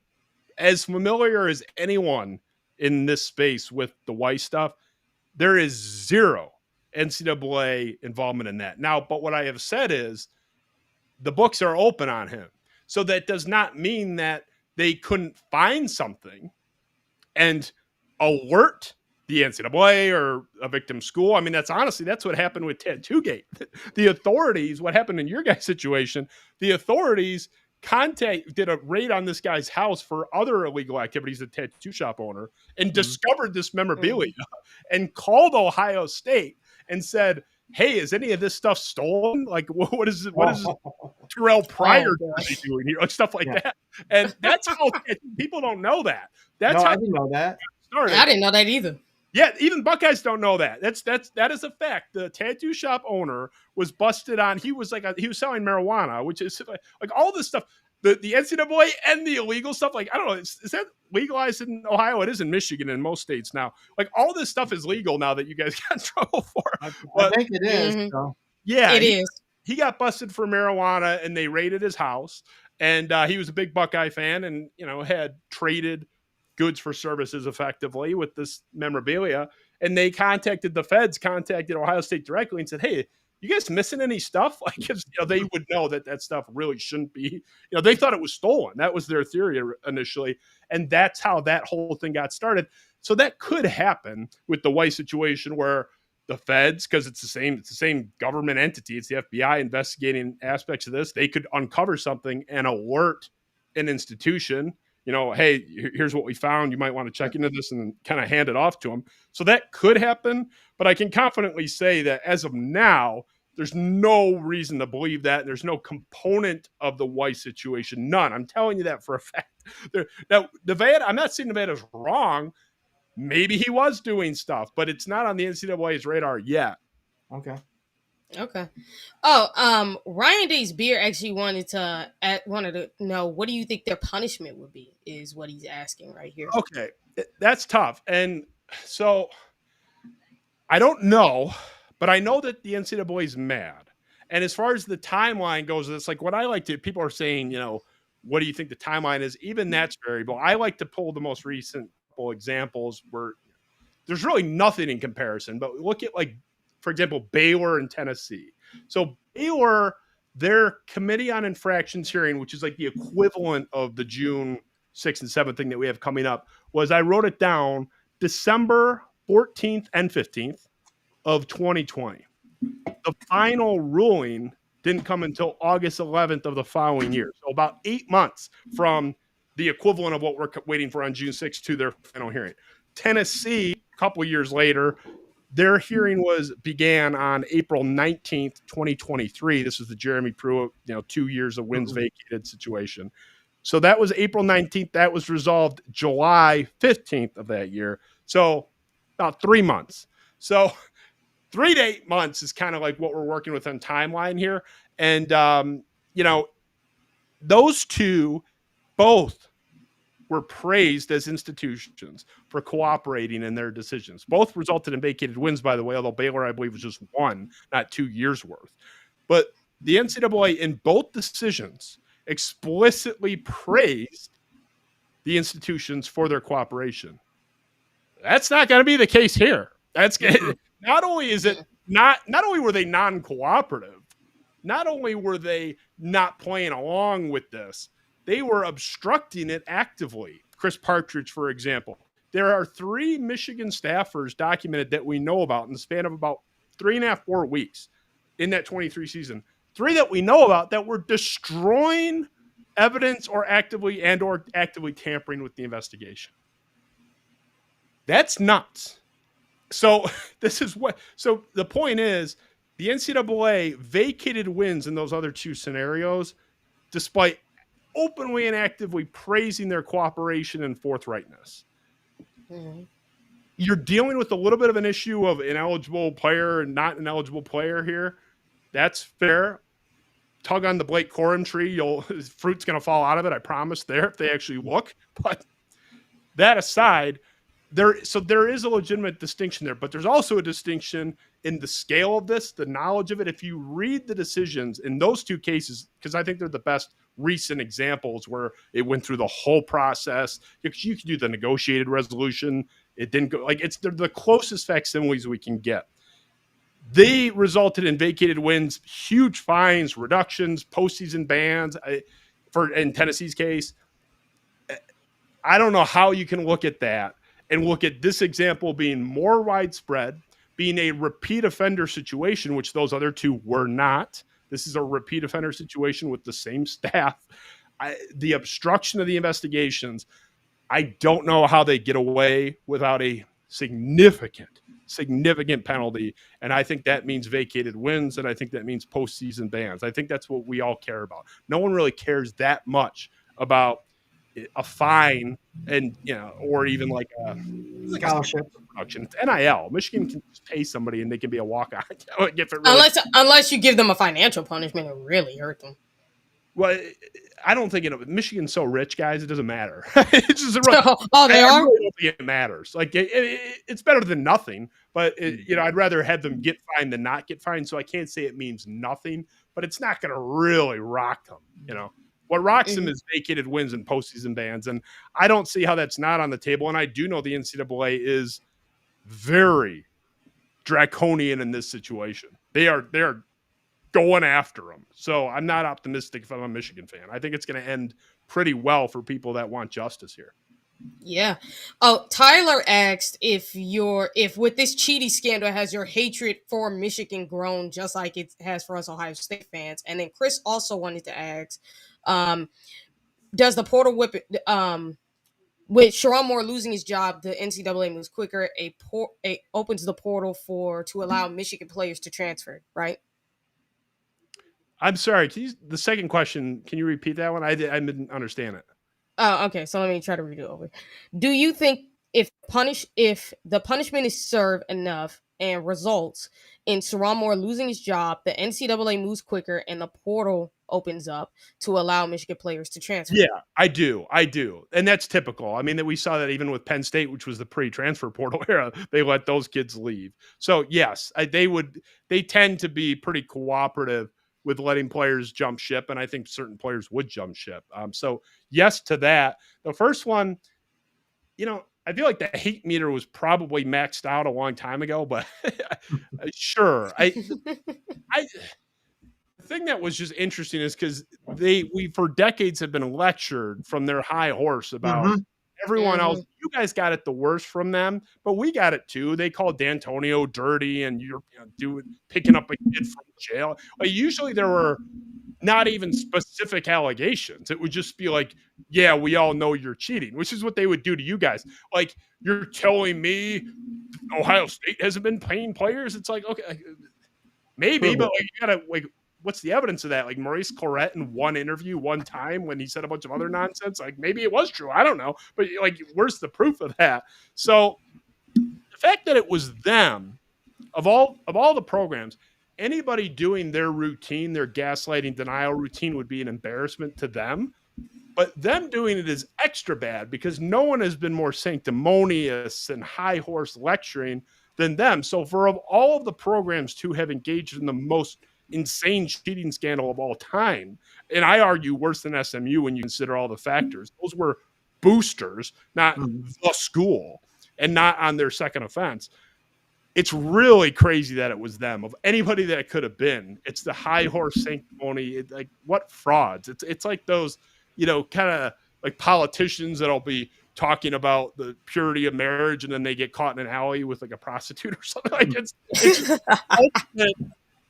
as familiar as anyone in this space with the Weiss stuff. There is zero NCAA involvement in that. Now, but what I have said is the books are open on him. So that does not mean that they couldn't find something and alert the NCAA or a victim school. I mean, that's what happened with Tattoo-Gate. The authorities, what happened in your guys' situation, the authorities did a raid on this guy's house for other illegal activities, the tattoo shop owner, and discovered this memorabilia and called Ohio State and said, hey, is any of this stuff stolen? Like, what is Terrell Pryor doing here? Like, stuff like that. And that's how people don't know that. That's how I didn't know that. Started. I didn't know that either. Yeah, even Buckeyes don't know that. That is a fact. The tattoo shop owner was busted on. He was selling marijuana, which is like all this stuff. The NCAA and the illegal stuff. Like, I don't know, is that legalized in Ohio? It is in Michigan and most states now. Like, all this stuff is legal now that you guys got in trouble for. I think it is. Mm-hmm. So. Yeah, it is. he got busted for marijuana, and they raided his house. And he was a big Buckeye fan, and had traded goods for services effectively with this memorabilia. And they contacted Ohio State directly and said, "Hey, you guys missing any stuff?" Like, they would know that stuff really shouldn't be. They thought it was stolen. That was their theory initially, and that's how that whole thing got started. So that could happen with the Weiss situation, where the feds, because it's the same government entity, it's the FBI investigating aspects of this. They could uncover something and alert an institution. Hey, here's what we found. You might want to check into this, and kind of hand it off to them. So that could happen, but I can confidently say that as of now, there's no reason to believe that. There's no component of the Weiss situation. None. I'm telling you that for a fact. Now, Nevada, I'm not saying Nevada's wrong. Maybe he was doing stuff, but it's not on the NCAA's radar yet. Okay. Oh, Ryan Day's Beer actually wanted to know, what do you think their punishment would be, is what he's asking right here. Okay, that's tough. And so I don't know, but I know that the NCAA is mad. And as far as the timeline goes, it's like what I like to, people are saying, what do you think the timeline is? Even that's variable. I like to pull the most recent couple examples where there's really nothing in comparison, but look at, like, for example, Baylor and Tennessee. So Baylor, their committee on infractions hearing, which is like the equivalent of the June 6th and 7th thing that we have coming up, was, I wrote it down, December 14th and 15th of 2020. The final ruling didn't come until August 11th of the following year. So about 8 months from the equivalent of what we're waiting for on June 6th to their final hearing. Tennessee, a couple years later, their hearing began on April 19th, 2023. This was the Jeremy Pruitt, 2 years of wins vacated situation. So that was April 19th. That was resolved July 15th of that year. So about 3 months. So 3 to 8 months is kind of like what we're working with on timeline here. And, those two both were praised as institutions for cooperating in their decisions. Both resulted in vacated wins, by the way, although Baylor, I believe, was just 1, not 2 years worth. But the NCAA in both decisions explicitly praised the institutions for their cooperation. That's not going to be the case here. That's not only is it not only were they non-cooperative, not only were they not playing along with this, they were obstructing it actively. Chris Partridge, for example. There are 3 Michigan staffers documented that we know about in the span of about 3.5, 4 weeks in that 23 season. 3 that we know about that were destroying evidence or actively tampering with the investigation. That's nuts. So the point is, the NCAA vacated wins in those other 2 scenarios, despite openly and actively praising their cooperation and forthrightness. Mm-hmm. You're dealing with a little bit of an issue of ineligible player and not an eligible player here. That's fair. Tug on the Blake Corum tree, fruit's going to fall out of it, I promise, there, if they actually look. But that aside, there is a legitimate distinction there, but there's also a distinction in the scale of this, the knowledge of it. If you read the decisions in those 2 cases, because I think they're the best recent examples where it went through the whole process. You can do the negotiated resolution. It didn't go, like, they're the closest facsimiles we can get. They resulted in vacated wins, huge fines, reductions, postseason bans. In Tennessee's case, I don't know how you can look at that and look at this example being more widespread, being a repeat offender situation, which those other 2 were not. This is a repeat offender situation with the same staff. The obstruction of the investigations, I don't know how they get away without a significant penalty. And I think that means vacated wins, and I think that means postseason bans. I think that's what we all care about. No one really cares that much about a fine and, or even like a scholarship production. It's NIL. Michigan can just pay somebody and they can be a walk-on. Unless you give them a financial punishment and really hurt them. Well, I don't think Michigan's so rich, guys. It doesn't matter. It's just they are. I really don't think it matters. Like it's better than nothing. But I'd rather have them get fined than not get fined. So I can't say it means nothing. but it's not going to really rock them. What rocks them is vacated wins and postseason bans, and I don't see how that's not on the table. And I do know the NCAA is very draconian in this situation. They are going after them. So I'm not optimistic if I'm a Michigan fan. I think it's going to end pretty well for people that want justice here. Yeah. Oh, Tyler asked if with this cheating scandal has your hatred for Michigan grown just like it has for us Ohio State fans? And then Chris also wanted to ask, does the portal with with Sharon Moore losing his job, the NCAA moves quicker. Opens the portal to allow Michigan players to transfer, right? I'm sorry. The second question, can you repeat that one? I didn't understand it. Oh, okay. So let me try to read it over. Do you think if the punishment is served enough and results in Sharon Moore losing his job, the NCAA moves quicker and the portal opens up to allow Michigan players to transfer? Yeah, I do. And that's typical. I mean, that we saw that even with Penn State, which was the pre-transfer portal era, they let those kids leave. So yes, they tend to be pretty cooperative with letting players jump ship. And I think certain players would jump ship. So yes to that. The first one, I feel like the hate meter was probably maxed out a long time ago, but sure. The thing that was just interesting is because we for decades have been lectured from their high horse about everyone else. You guys got it the worst from them, but we got it too. They called D'Antonio dirty, and you're picking up a kid from jail. Like, usually there were not even specific allegations. It would just be like, yeah, we all know you're cheating, which is what they would do to you guys. Like, you're telling me Ohio State hasn't been paying players? It's like, okay, maybe, but like, you gotta what's the evidence of that? Like Maurice Clarett in one interview one time when he said a bunch of other nonsense, like maybe it was true. I don't know. But like, where's the proof of that? So the fact that it was them of all the programs, anybody doing their routine, their gaslighting denial routine would be an embarrassment to them. But them doing it is extra bad because no one has been more sanctimonious and high horse lecturing than them. So for all of the programs to have engaged in the most insane cheating scandal of all time, and I argue worse than SMU when you consider all the factors, those were boosters, not the school, and not on their second offense. It's really crazy that it was them. Of anybody that it could have been, it's the high horse sanctimony. Like, what frauds? It's like those, kind of like politicians that'll be talking about the purity of marriage and then they get caught in an alley with like a prostitute or something. Like, it's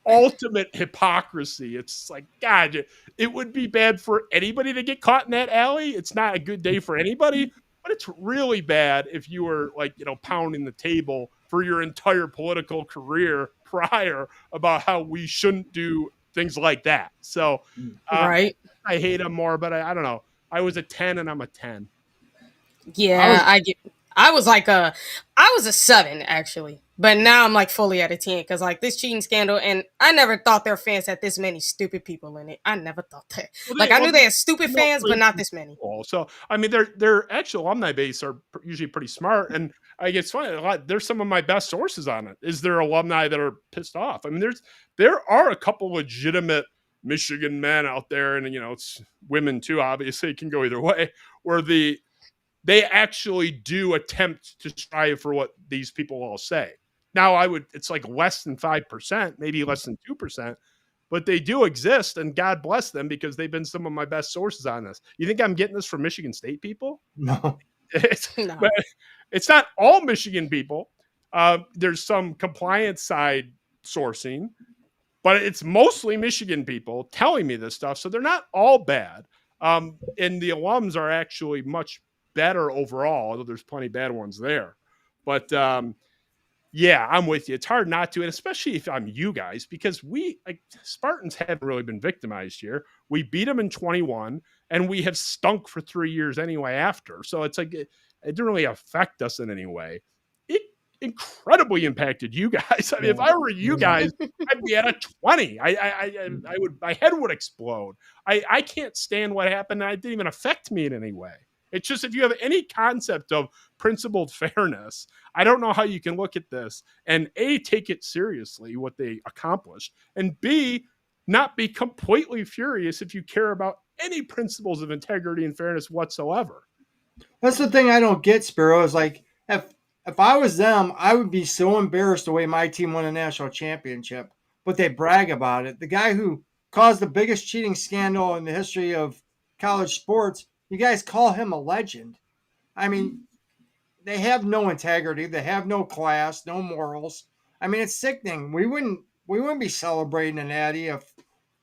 ultimate hypocrisy. It's like, God, it would be bad for anybody to get caught in that alley. It's not a good day for anybody, but it's really bad if you were like, pounding the table for your entire political career prior about how we shouldn't do things like that. So right. I hate him more, but I don't know. I was a 10 and I'm a 10. Yeah, I was a 7 actually, but now I'm like fully at a 10 because like this cheating scandal, and I never thought their fans had this many stupid people in it. I never thought that. I knew they had stupid fans, but not this many. So I mean, their actual alumni base are usually pretty smart, and I guess it's funny. There's some of my best sources on it. Is there alumni that are pissed off? I mean, there are a couple legitimate Michigan men out there, and it's women too. Obviously, it can go either way. Where they actually do attempt to strive for what these people all say. Now, it's like less than 5%, maybe less than 2%, but they do exist, and God bless them because they've been some of my best sources on this. You think I'm getting this from Michigan State people? No. No. But it's not all Michigan people. There's some compliance side sourcing, but it's mostly Michigan people telling me this stuff, so they're not all bad. And the alums are actually much better overall, although there's plenty of bad ones there. But yeah, I'm with you. It's hard not to, and especially if I'm you guys, because Spartans haven't really been victimized here. We beat them in 21, and we have stunk for 3 years anyway after. So it's like it didn't really affect us in any way. It incredibly impacted you guys. I mean, if I were you guys, I'd be at a 20. My head would explode. I can't stand what happened, and it didn't even affect me in any way. It's just, if you have any concept of principled fairness, I don't know how you can look at this and A, take it seriously, what they accomplished, and B, not be completely furious if you care about any principles of integrity and fairness whatsoever. That's the thing I don't get, Spiro. Is like if I was them, I would be so embarrassed the way my team won a national championship. But they brag about it. The guy who caused the biggest cheating scandal in the history of college sports, you guys call him a legend. I mean, they have no integrity. They have no class, no morals. I mean, it's sickening. We wouldn't be celebrating an Natty if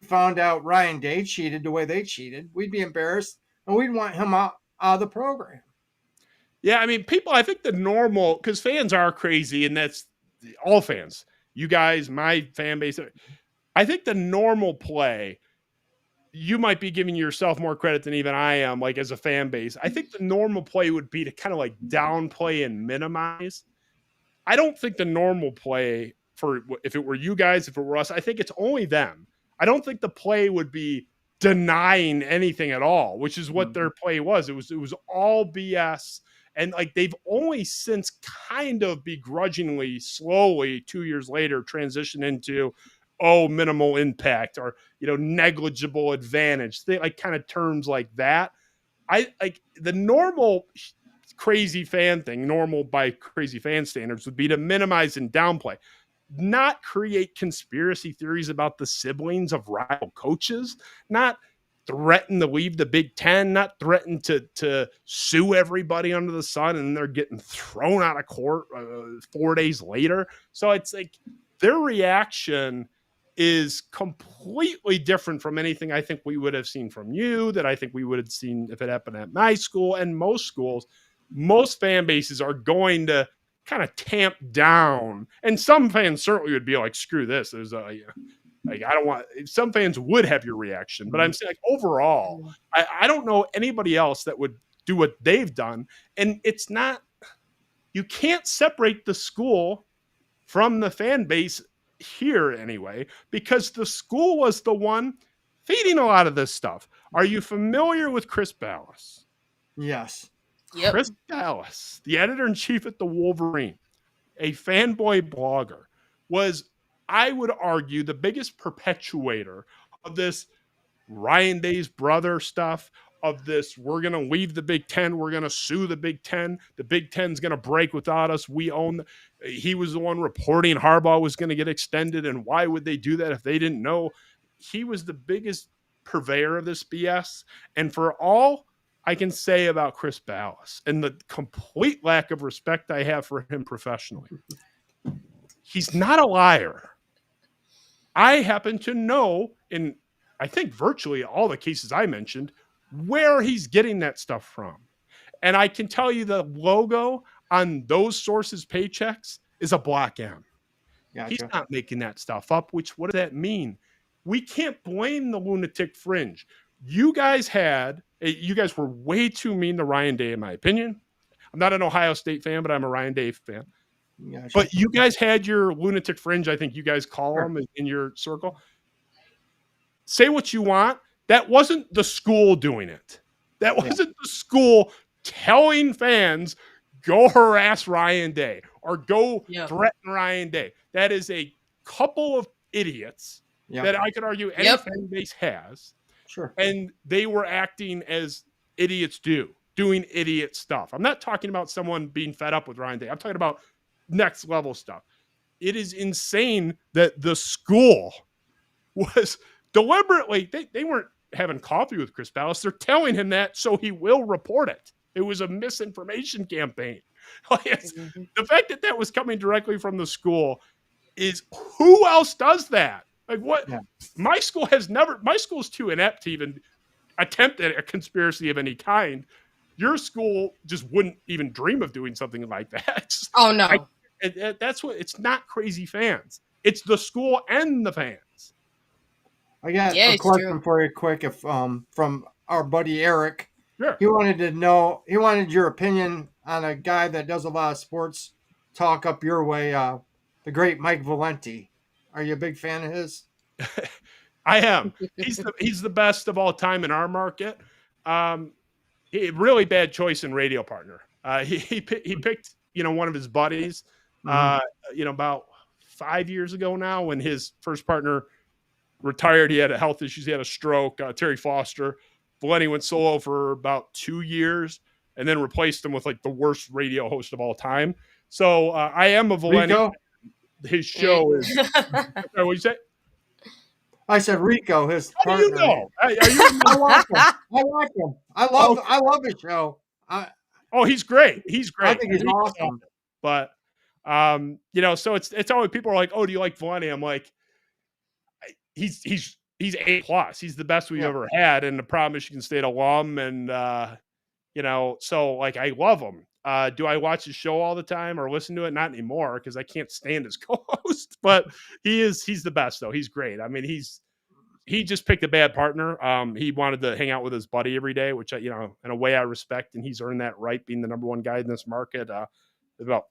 we found out Ryan Day cheated the way they cheated. We'd be embarrassed, and we'd want him out of the program. Yeah, I mean, people, I think the normal, because fans are crazy, and that's all fans. You guys, my fan base. I think the normal play, you might be giving yourself more credit than even I am, like as a fan base. I think the normal play would be to kind of like downplay and minimize. I don't think the normal play for if it were you guys, if it were us, I think it's only them. I don't think the play would be denying anything at all, which is what their play was. It was all BS. And like they've only since kind of begrudgingly, slowly 2 years later, transitioned into minimal impact or negligible advantage. They like kind of terms like that. I like the normal crazy fan thing, normal by crazy fan standards, would be to minimize and downplay, not create conspiracy theories about the siblings of rival coaches, not threaten to leave the Big Ten, not threaten to sue everybody under the sun, and they're getting thrown out of court 4 days later. So it's like their reaction is completely different from anything I think we would have seen from you, that I think we would have seen if it happened at my school and most schools. Most fan bases are going to kind of tamp down, and some fans certainly would be like, screw this. There's like, I don't want, some fans would have your reaction, but I'm saying like overall, I don't know anybody else that would do what they've done. And it's not, you can't separate the school from the fan base here anyway, because the school was the one feeding a lot of this stuff. Are you familiar with Chris Ballas? Yes. Yep. Chris Ballas, the editor-in-chief at the Wolverine, a fanboy blogger, was, I would argue, the biggest perpetuator of this Ryan Day's brother stuff, of this, we're going to leave the Big Ten, we're going to sue the Big Ten Ten's going to break without us, we own. He was the one reporting Harbaugh was going to get extended, and why would they do that if they didn't know? He was the biggest purveyor of this BS, and for all I can say about Chris Ballas and the complete lack of respect I have for him professionally, he's not a liar. I happen to know, in I think virtually all the cases I mentioned, where he's getting that stuff from. And I can tell you the logo on those sources' paychecks is a Black M. Gotcha. He's not making that stuff up, which, what does that mean? We can't blame the lunatic fringe. You guys were way too mean to Ryan Day, in my opinion. I'm not an Ohio State fan, but I'm a Ryan Day fan. Gotcha. But you guys had your lunatic fringe, I think you guys call them in your circle. Say what you want. That wasn't the school doing it. That wasn't the school telling fans, go harass Ryan Day or go threaten Ryan Day. That is a couple of idiots that I could argue any fan base has. Sure. And they were acting as idiots do, doing idiot stuff. I'm not talking about someone being fed up with Ryan Day. I'm talking about next level stuff. It is insane that the school was deliberately, they weren't having coffee with Chris Ballas. They're telling him that so he will report it. It was a misinformation campaign. The fact that was coming directly from the school is, who else does that? Like what? Yeah. My school's too inept to even attempt at a conspiracy of any kind. Your school just wouldn't even dream of doing something like that. Oh no. That's what, it's not crazy fans. It's the school and the fans. I got a question for you quick from our buddy Eric. Sure. He wanted your opinion on a guy that does a lot of sports talk up your way, the great Mike Valenti. Are you a big fan of his? I am. He's the best of all time in our market. Really bad choice in radio partner. He picked one of his buddies about 5 years ago now, when his first partner retired. He had health issues. He had a stroke. Terry Foster. Valenti went solo for about 2 years and then replaced him with like the worst radio host of all time. So I am a Valenti. Rico? His show is. What you say? I said Rico, his How partner. do you know? Are you I like him. I like him. I love his show. Oh, he's great. He's great. I think he's awesome. But you know, so it's always people are like, "Oh, do you like Valenti?" I'm like, he's A+. He's the best we've ever had, and the problem Michigan State alum, and you know, so like I love him. Do I watch his show all the time or listen to it? Not anymore because I can't stand his co-host. But he's the best though. He's great. I mean, he just picked a bad partner. He wanted to hang out with his buddy every day, which you know, in a way I respect, and he's earned that right, being the number one guy in this market. About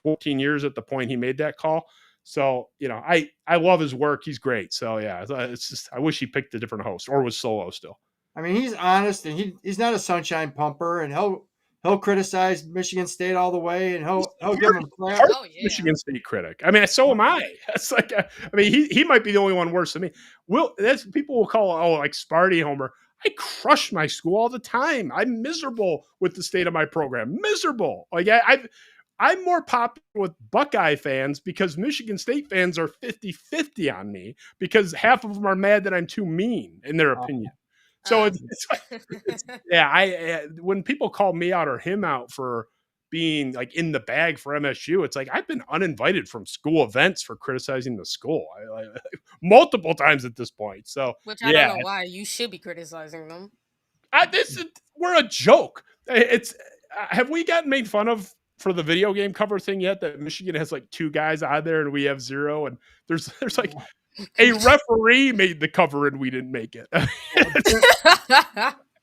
14 years at the point he made that call. So, you know, I love his work. He's great. So yeah, it's just, I wish he picked a different host or was solo still. I mean, he's honest, and he's not a sunshine pumper, and he'll criticize Michigan State all the way, and he'll give him crap. Oh, yeah. Michigan State critic. I mean, so am I. It's like, I mean, he might be the only one worse than me. That's people will call like Sparty Homer. I crush my school all the time. I'm miserable with the state of my program. Miserable. Like I'm more popular with Buckeye fans because Michigan State fans are 50-50 on me because half of them are mad that I'm too mean in their opinion. So when people call me out or him out for being like in the bag for MSU, it's like I've been uninvited from school events for criticizing the school multiple times at this point. So which I don't know why you should be criticizing them. We're a joke. Have we gotten made fun of for the video game cover thing yet? That Michigan has like 2 guys on there and we have 0, and there's like a referee made the cover and we didn't make it.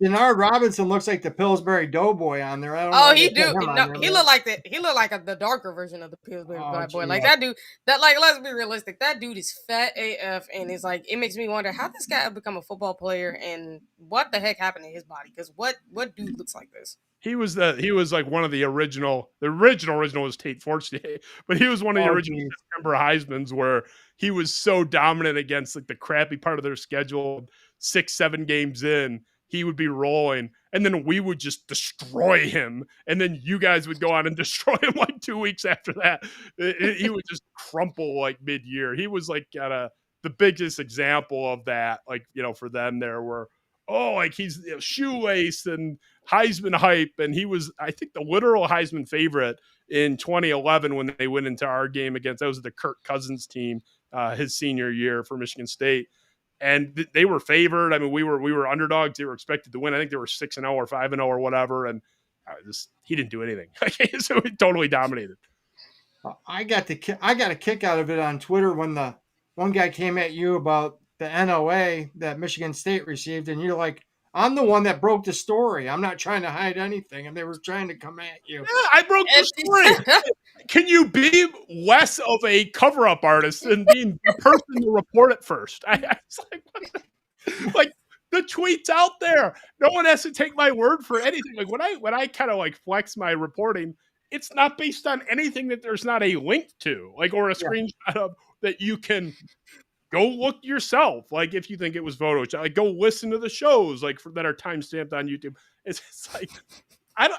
Denard Robinson looks like the Pillsbury Doughboy on there. I don't know. Oh, he do. No, he looked like the darker version of the Pillsbury Doughboy. Like that dude. That like let's be realistic. That dude is fat AF, and it's like it makes me wonder how this guy become a football player and what the heck happened to his body? Because what dude looks like this? He was like one of the original. The original was Tate Fortier, but he was one of the original September Heismans where he was so dominant against like the crappy part of their schedule. 6-7 games in, he would be rolling, and then we would just destroy him, and then you guys would go on and destroy him like 2 weeks after that. He would just crumple like mid-year. He was like the biggest example of that, like, you know, for them there were, like he's shoelace and Heisman hype, and he was, I think, the literal Heisman favorite in 2011 when they went into our game against, that was the Kirk Cousins team, his senior year for Michigan State. And they were favored. I mean, we were underdogs. They were expected to win. I think they were 6-0 or 5-0 or whatever. And he didn't do anything. So he totally dominated. I got a kick out of it on Twitter when the one guy came at you about the NOA that Michigan State received, and you're like, I'm the one that broke the story. I'm not trying to hide anything, and they were trying to come at you. Yeah, I broke the story. Can you be less of a cover-up artist than being the person to report it first? I was like, like the tweet's out there. No one has to take my word for anything. Like when I kind of like flex my reporting, it's not based on anything that there's not a link to, like, or a screenshot of that you can go look yourself. Like if you think it was Photoshopped, like go listen to the shows like that are time stamped on YouTube. It's like I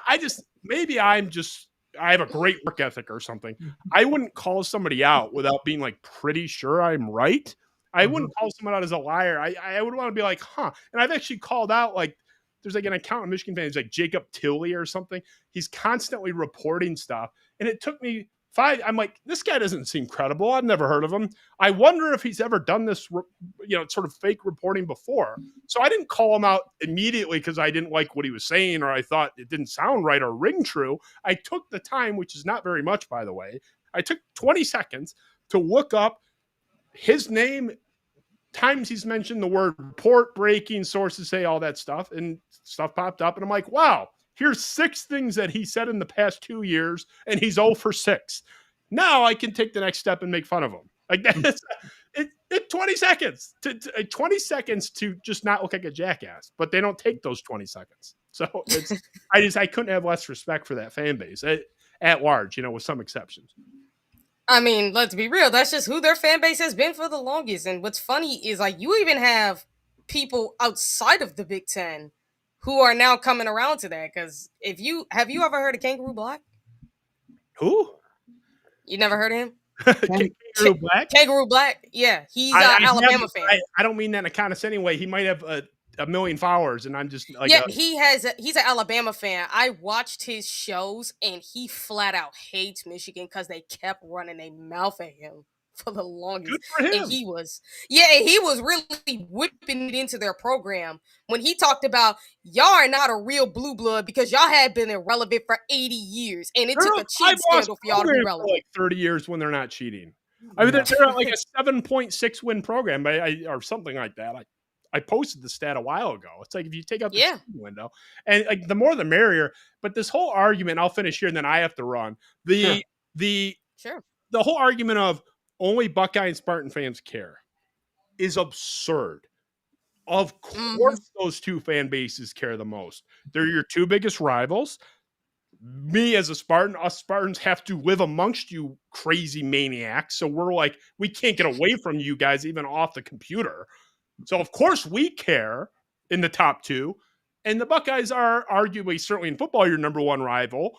have a great work ethic or something. I wouldn't call somebody out without being like pretty sure I'm right. I wouldn't call someone out as a liar. I would want to be like, huh. And I've actually called out, like, there's like an account of Michigan fans like Jacob Tilley or something. He's constantly reporting stuff. And it took me I'm like, this guy doesn't seem credible. I've never heard of him. I wonder if he's ever done this, sort of fake reporting before. So I didn't call him out immediately because I didn't like what he was saying or I thought it didn't sound right or ring true. I took the time, which is not very much, by the way. I took 20 seconds to look up his name, times he's mentioned the word report, breaking, sources say, all that stuff, and stuff popped up. And I'm like, wow. Here's 6 things that he said in the past 2 years, and he's 0 for 6. Now I can take the next step and make fun of him. Like that's it 20 seconds. 20 seconds to just not look like a jackass, but they don't take those 20 seconds. So I couldn't have less respect for that fan base at large, with some exceptions. I mean, let's be real. That's just who their fan base has been for the longest. And what's funny is like you even have people outside of the Big Ten who are now coming around to that. Because if you have you ever heard of Kangaroo Black? Who? You never heard of him? Kangaroo Black? Kangaroo Black? Yeah, he's I Alabama have, fan. I don't mean that in a condescending way. He might have a million followers, and I'm just like, Yeah, he's an Alabama fan. I watched his shows and he flat out hates Michigan because they kept running their mouth at him for the longest. good for And him. he was really whipping it into their program when he talked about y'all are not a real blue blood because y'all have been irrelevant for 80 years. And it took a cheat scandal for y'all to be for relevant. like 30 years when they're not cheating. I mean, they're at like a 7.6 win program, or something like that. I posted the stat a while ago. It's like if you take out the cheating window, and like the more the merrier. But this whole argument, I'll finish here, and then I have to run. The whole argument of only Buckeye and Spartan fans care is absurd. Of course, those two fan bases care the most. They're your two biggest rivals. Me as a Spartan, us Spartans have to live amongst you crazy maniacs. So we're like, we can't get away from you guys even off the computer. So of course we care in the top two. And the Buckeyes are arguably, certainly in football, your number one rival.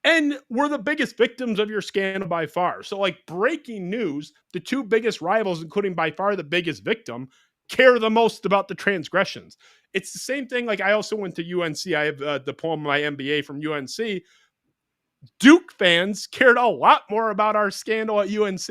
And we're the biggest victims of your scandal by far. So like breaking news, the two biggest rivals, including by far the biggest victim, care the most about the transgressions. It's the same thing. Like I also went to UNC. I have a diploma, my MBA from UNC. Duke fans cared a lot more about our scandal at UNC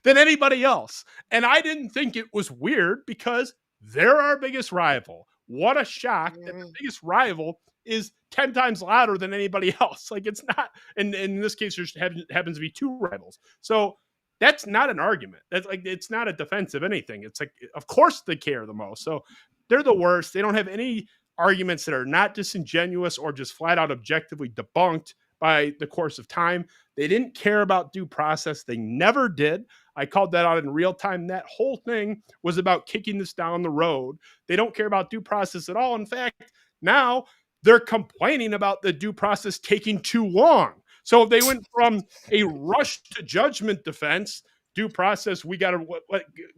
than anybody else. And I didn't think it was weird because they're our biggest rival. What a shock that the biggest rival is 10 times louder than anybody else. Like it's not, and in this case, there happens to be two rivals. So that's not an argument. That's like, it's not a defense of anything. It's like, of course they care the most. So they're the worst. They don't have any arguments that are not disingenuous or just flat out objectively debunked by the course of time. They didn't care about due process. They never did. I called that out in real time. That whole thing was about kicking this down the road. They don't care about due process at all. In fact, now they're complaining about the due process taking too long. So they went from a rush to judgment defense, due process, we got to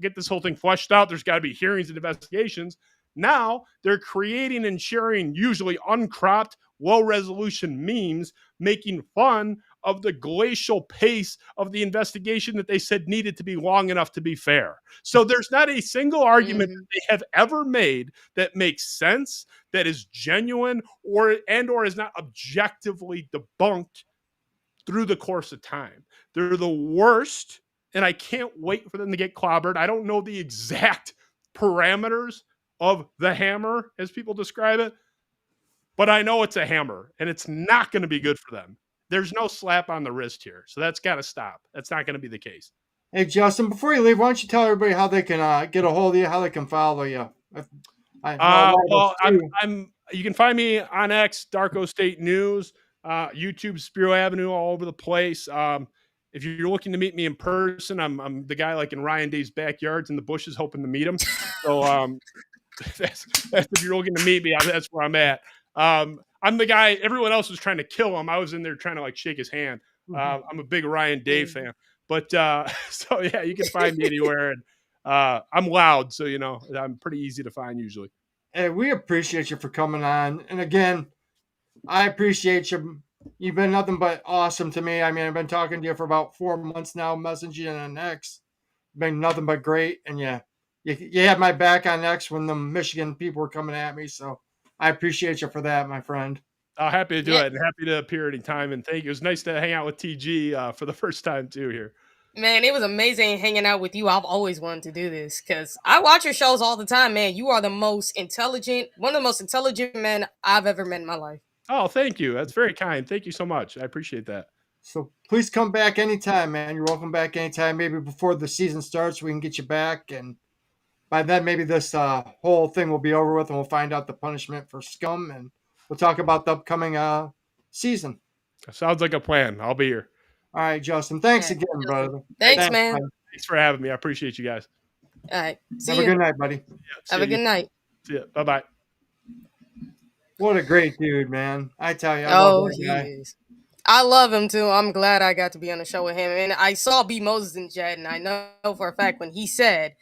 get this whole thing fleshed out. There's got to be hearings and investigations. Now they're creating and sharing usually uncropped, low-resolution memes, making fun of the glacial pace of the investigation that they said needed to be long enough to be fair. So there's not a single argument that they have ever made that makes sense, that is genuine, or is not objectively debunked through the course of time. They're the worst, and I can't wait for them to get clobbered. I don't know the exact parameters of the hammer, as people describe it, but I know it's a hammer, and it's not going to be good for them. There's no slap on the wrist here, so that's got to stop. That's not going to be the case. Hey, Justin, before you leave, why don't you tell everybody how they can get a hold of you, how they can follow you? You can find me on X, Darko State News, YouTube, Spiro Avenue, all over the place. If you're looking to meet me in person, I'm the guy like in Ryan Day's backyards in the bushes, hoping to meet him. So that's if you're looking to meet me, that's where I'm at. I'm the guy. Everyone else was trying to kill him. I was in there trying to like shake his hand. I'm a big Ryan Day fan, but so yeah, you can find me anywhere, and I'm loud, so I'm pretty easy to find usually. Hey, we appreciate you for coming on, and again, I appreciate you. You've been nothing but awesome to me. I mean, I've been talking to you for about 4 months now, messaging on X. Been nothing but great, and you had my back on X when the Michigan people were coming at me, so I appreciate you for that, my friend. Happy to do it, and happy to appear anytime, and thank you. It was nice to hang out with TG for the first time too here. Man, it was amazing hanging out with you. I've always wanted to do this because I watch your shows all the time, man. You are one of the most intelligent men I've ever met in my life. Oh, thank you. That's very kind. Thank you so much. I appreciate that. So please come back anytime, man. You're welcome back anytime. Maybe before the season starts, we can get you back. And by then, maybe this whole thing will be over with and we'll find out the punishment for scum. And we'll talk about the upcoming season. Sounds like a plan. I'll be here. All right, Justin. Thanks again, brother. Thanks, man. Thanks for having me. I appreciate you guys. All right. Have a good night, buddy. Yeah, Have a good night. See ya. Bye-bye. What a great dude, man. I tell you. I love that guy. He is. I love him too. I'm glad I got to be on the show with him. And I saw B Moses in chat, and I know for a fact when he said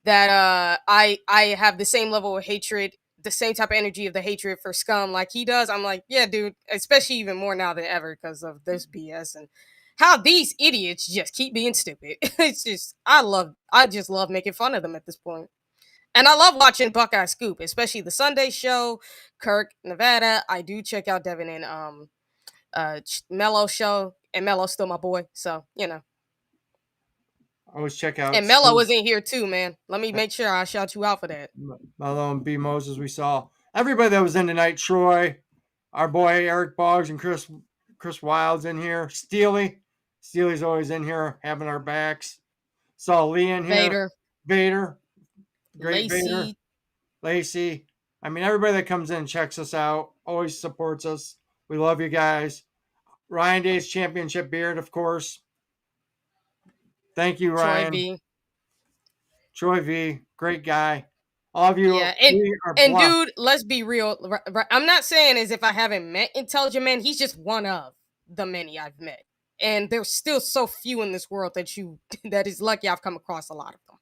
that I have the same level of hatred, the same type of energy of the hatred for scum like he does. I'm like, yeah, dude, especially even more now than ever because of this BS and how these idiots just keep being stupid. It's just I just love making fun of them at this point. And I love watching Buckeye Scoop, especially the Sunday show, Kirk, Nevada. I do check out Devin and Mello show, and Mello's still my boy, so you know. Always check out And Mello was in here too, man. Let me make sure I shout you out for that. Mello and B Moses. We saw everybody that was in tonight. Troy, our boy Eric Boggs, and Chris Wild's in here. Steely's always in here having our backs. Saw Lee in here. Vader, great Vader. Lacey. I mean, everybody that comes in and checks us out always supports us. We love you guys. Ryan Day's Championship Beard, of course. Thank you, Ryan. Troy V, great guy. All of you, yeah, and dude, let's be real. I'm not saying as if I haven't met Intelligent Man. He's just one of the many I've met, and there's still so few in this world that is lucky I've come across a lot of them.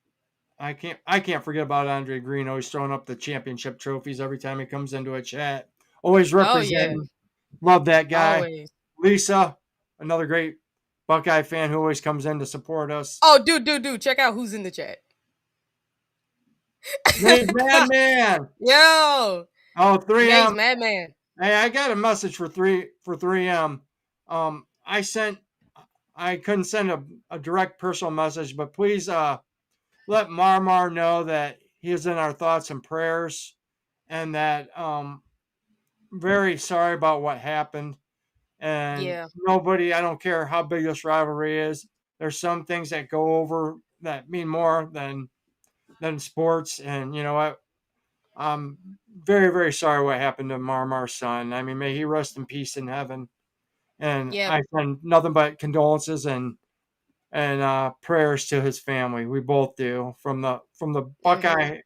I can't forget about Andre Green. Always throwing up the championship trophies every time he comes into a chat. Always representing. Oh, yeah. Love that guy. Always. Lisa, another great Buckeye fan who always comes in to support us. Oh, dude, check out who's in the chat. Name's Madman. Yo. Oh, 3M. Name's Madman. Hey, I got a message for 3M. I couldn't send a direct personal message, but please let Marmar know that he is in our thoughts and prayers, and that very sorry about what happened. And nobody, I don't care how big this rivalry is, there's some things that go over that mean more than sports. And you know what? I'm very, very sorry what happened to Marmar's son. I mean, may he rest in peace in heaven. And I send nothing but condolences and prayers to his family. We both do. From the Buckeye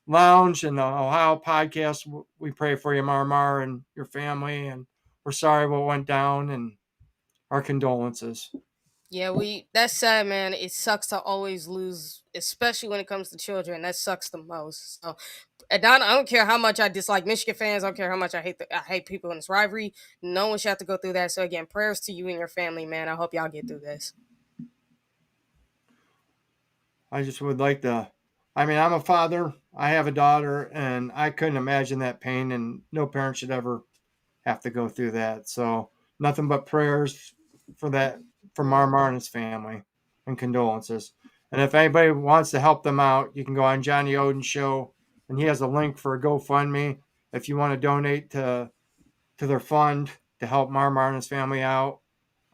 Lounge and the Ohio podcast, we pray for you, Marmar, and your family. And we're sorry what went down, and our condolences. Yeah, that's sad, man. It sucks to always lose, especially when it comes to children. That sucks the most. So, I don't care how much I dislike Michigan fans. I don't care how much I hate people in this rivalry. No one should have to go through that. So again, prayers to you and your family, man. I hope y'all get through this. I just would like to. I mean, I'm a father. I have a daughter, and I couldn't imagine that pain. And no parent should ever have to go through that. So nothing but prayers for that, for Marmar and his family, and condolences. And if anybody wants to help them out, you can go on Johnny Oden's show, and he has a link for a GoFundMe if you want to donate to their fund to help Marmar and his family out.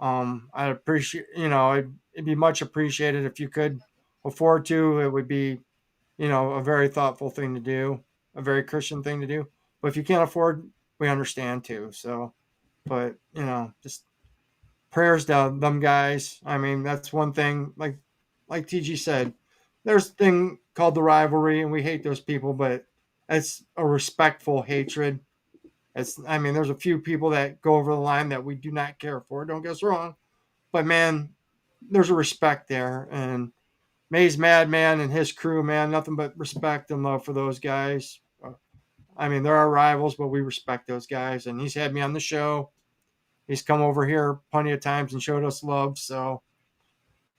I'd appreciate, it'd be much appreciated if you could afford to. It would be, a very thoughtful thing to do, a very Christian thing to do. But if you can't afford, we understand too. So, but just prayers to them guys. I mean, that's one thing. Like TG said, there's a thing called the rivalry, and we hate those people, but it's a respectful hatred. There's a few people that go over the line that we do not care for. Don't get us wrong, but man, there's a respect there. And May's Madman and his crew, man, nothing but respect and love for those guys. They're our rivals, but we respect those guys. And he's had me on the show. He's come over here plenty of times and showed us love. So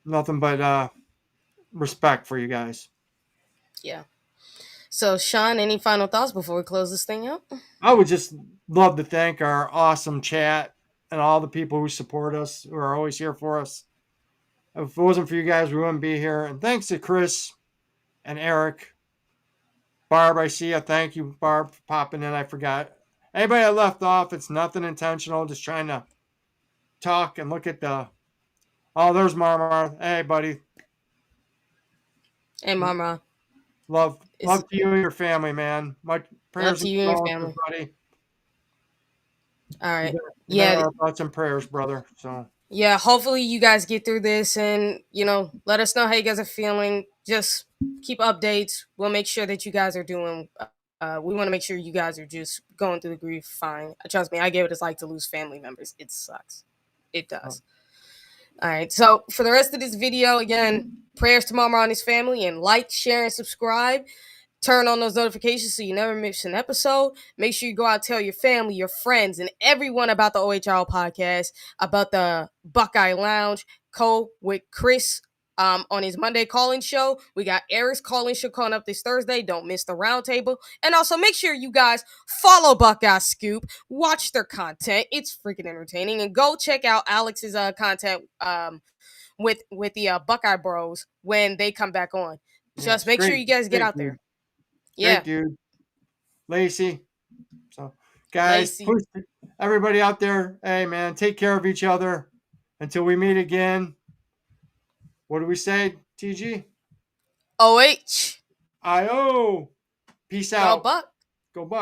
nothing but respect for you guys. Yeah. So, Sean, any final thoughts before we close this thing out? I would just love to thank our awesome chat and all the people who support us, who are always here for us. If it wasn't for you guys, we wouldn't be here. And thanks to Chris and Eric. Barb, I see you. Thank you, Barb, for popping in. I forgot. Anybody I left off, it's nothing intentional. Just trying to talk and look at the... Oh, there's Marmar. Hey, buddy. Hey, Marmar. Love to you and your family, man. My prayers love to you and your family. Buddy. All right. Our thoughts and prayers, brother. So... Yeah, hopefully you guys get through this and, let us know how you guys are feeling. Just keep updates. We'll make sure that you guys are doing We want to make sure you guys are just going through the grief fine. Trust me, I get what it's like to lose family members. It sucks. It does. All right. So for the rest of this video, again, prayers to Mama and his family, and like, share, and subscribe. Turn on those notifications so you never miss an episode. Make sure you go out and tell your family, your friends, and everyone about the OHL podcast, about the Buckeye Lounge, with Chris on his Monday call-in show. We got Eric's call-in show coming up this Thursday. Don't miss the roundtable. And also make sure you guys follow Buckeye Scoop. Watch their content. It's freaking entertaining. And go check out Alex's content with the Buckeye Bros when they come back on. Just make sure you guys get out there. Yeah. Great dude. Lacey. So, guys, Lacey. everybody out there, hey, man, take care of each other until we meet again. What do we say, TG? OH. IO. Peace Go out. Buck. Go Buck.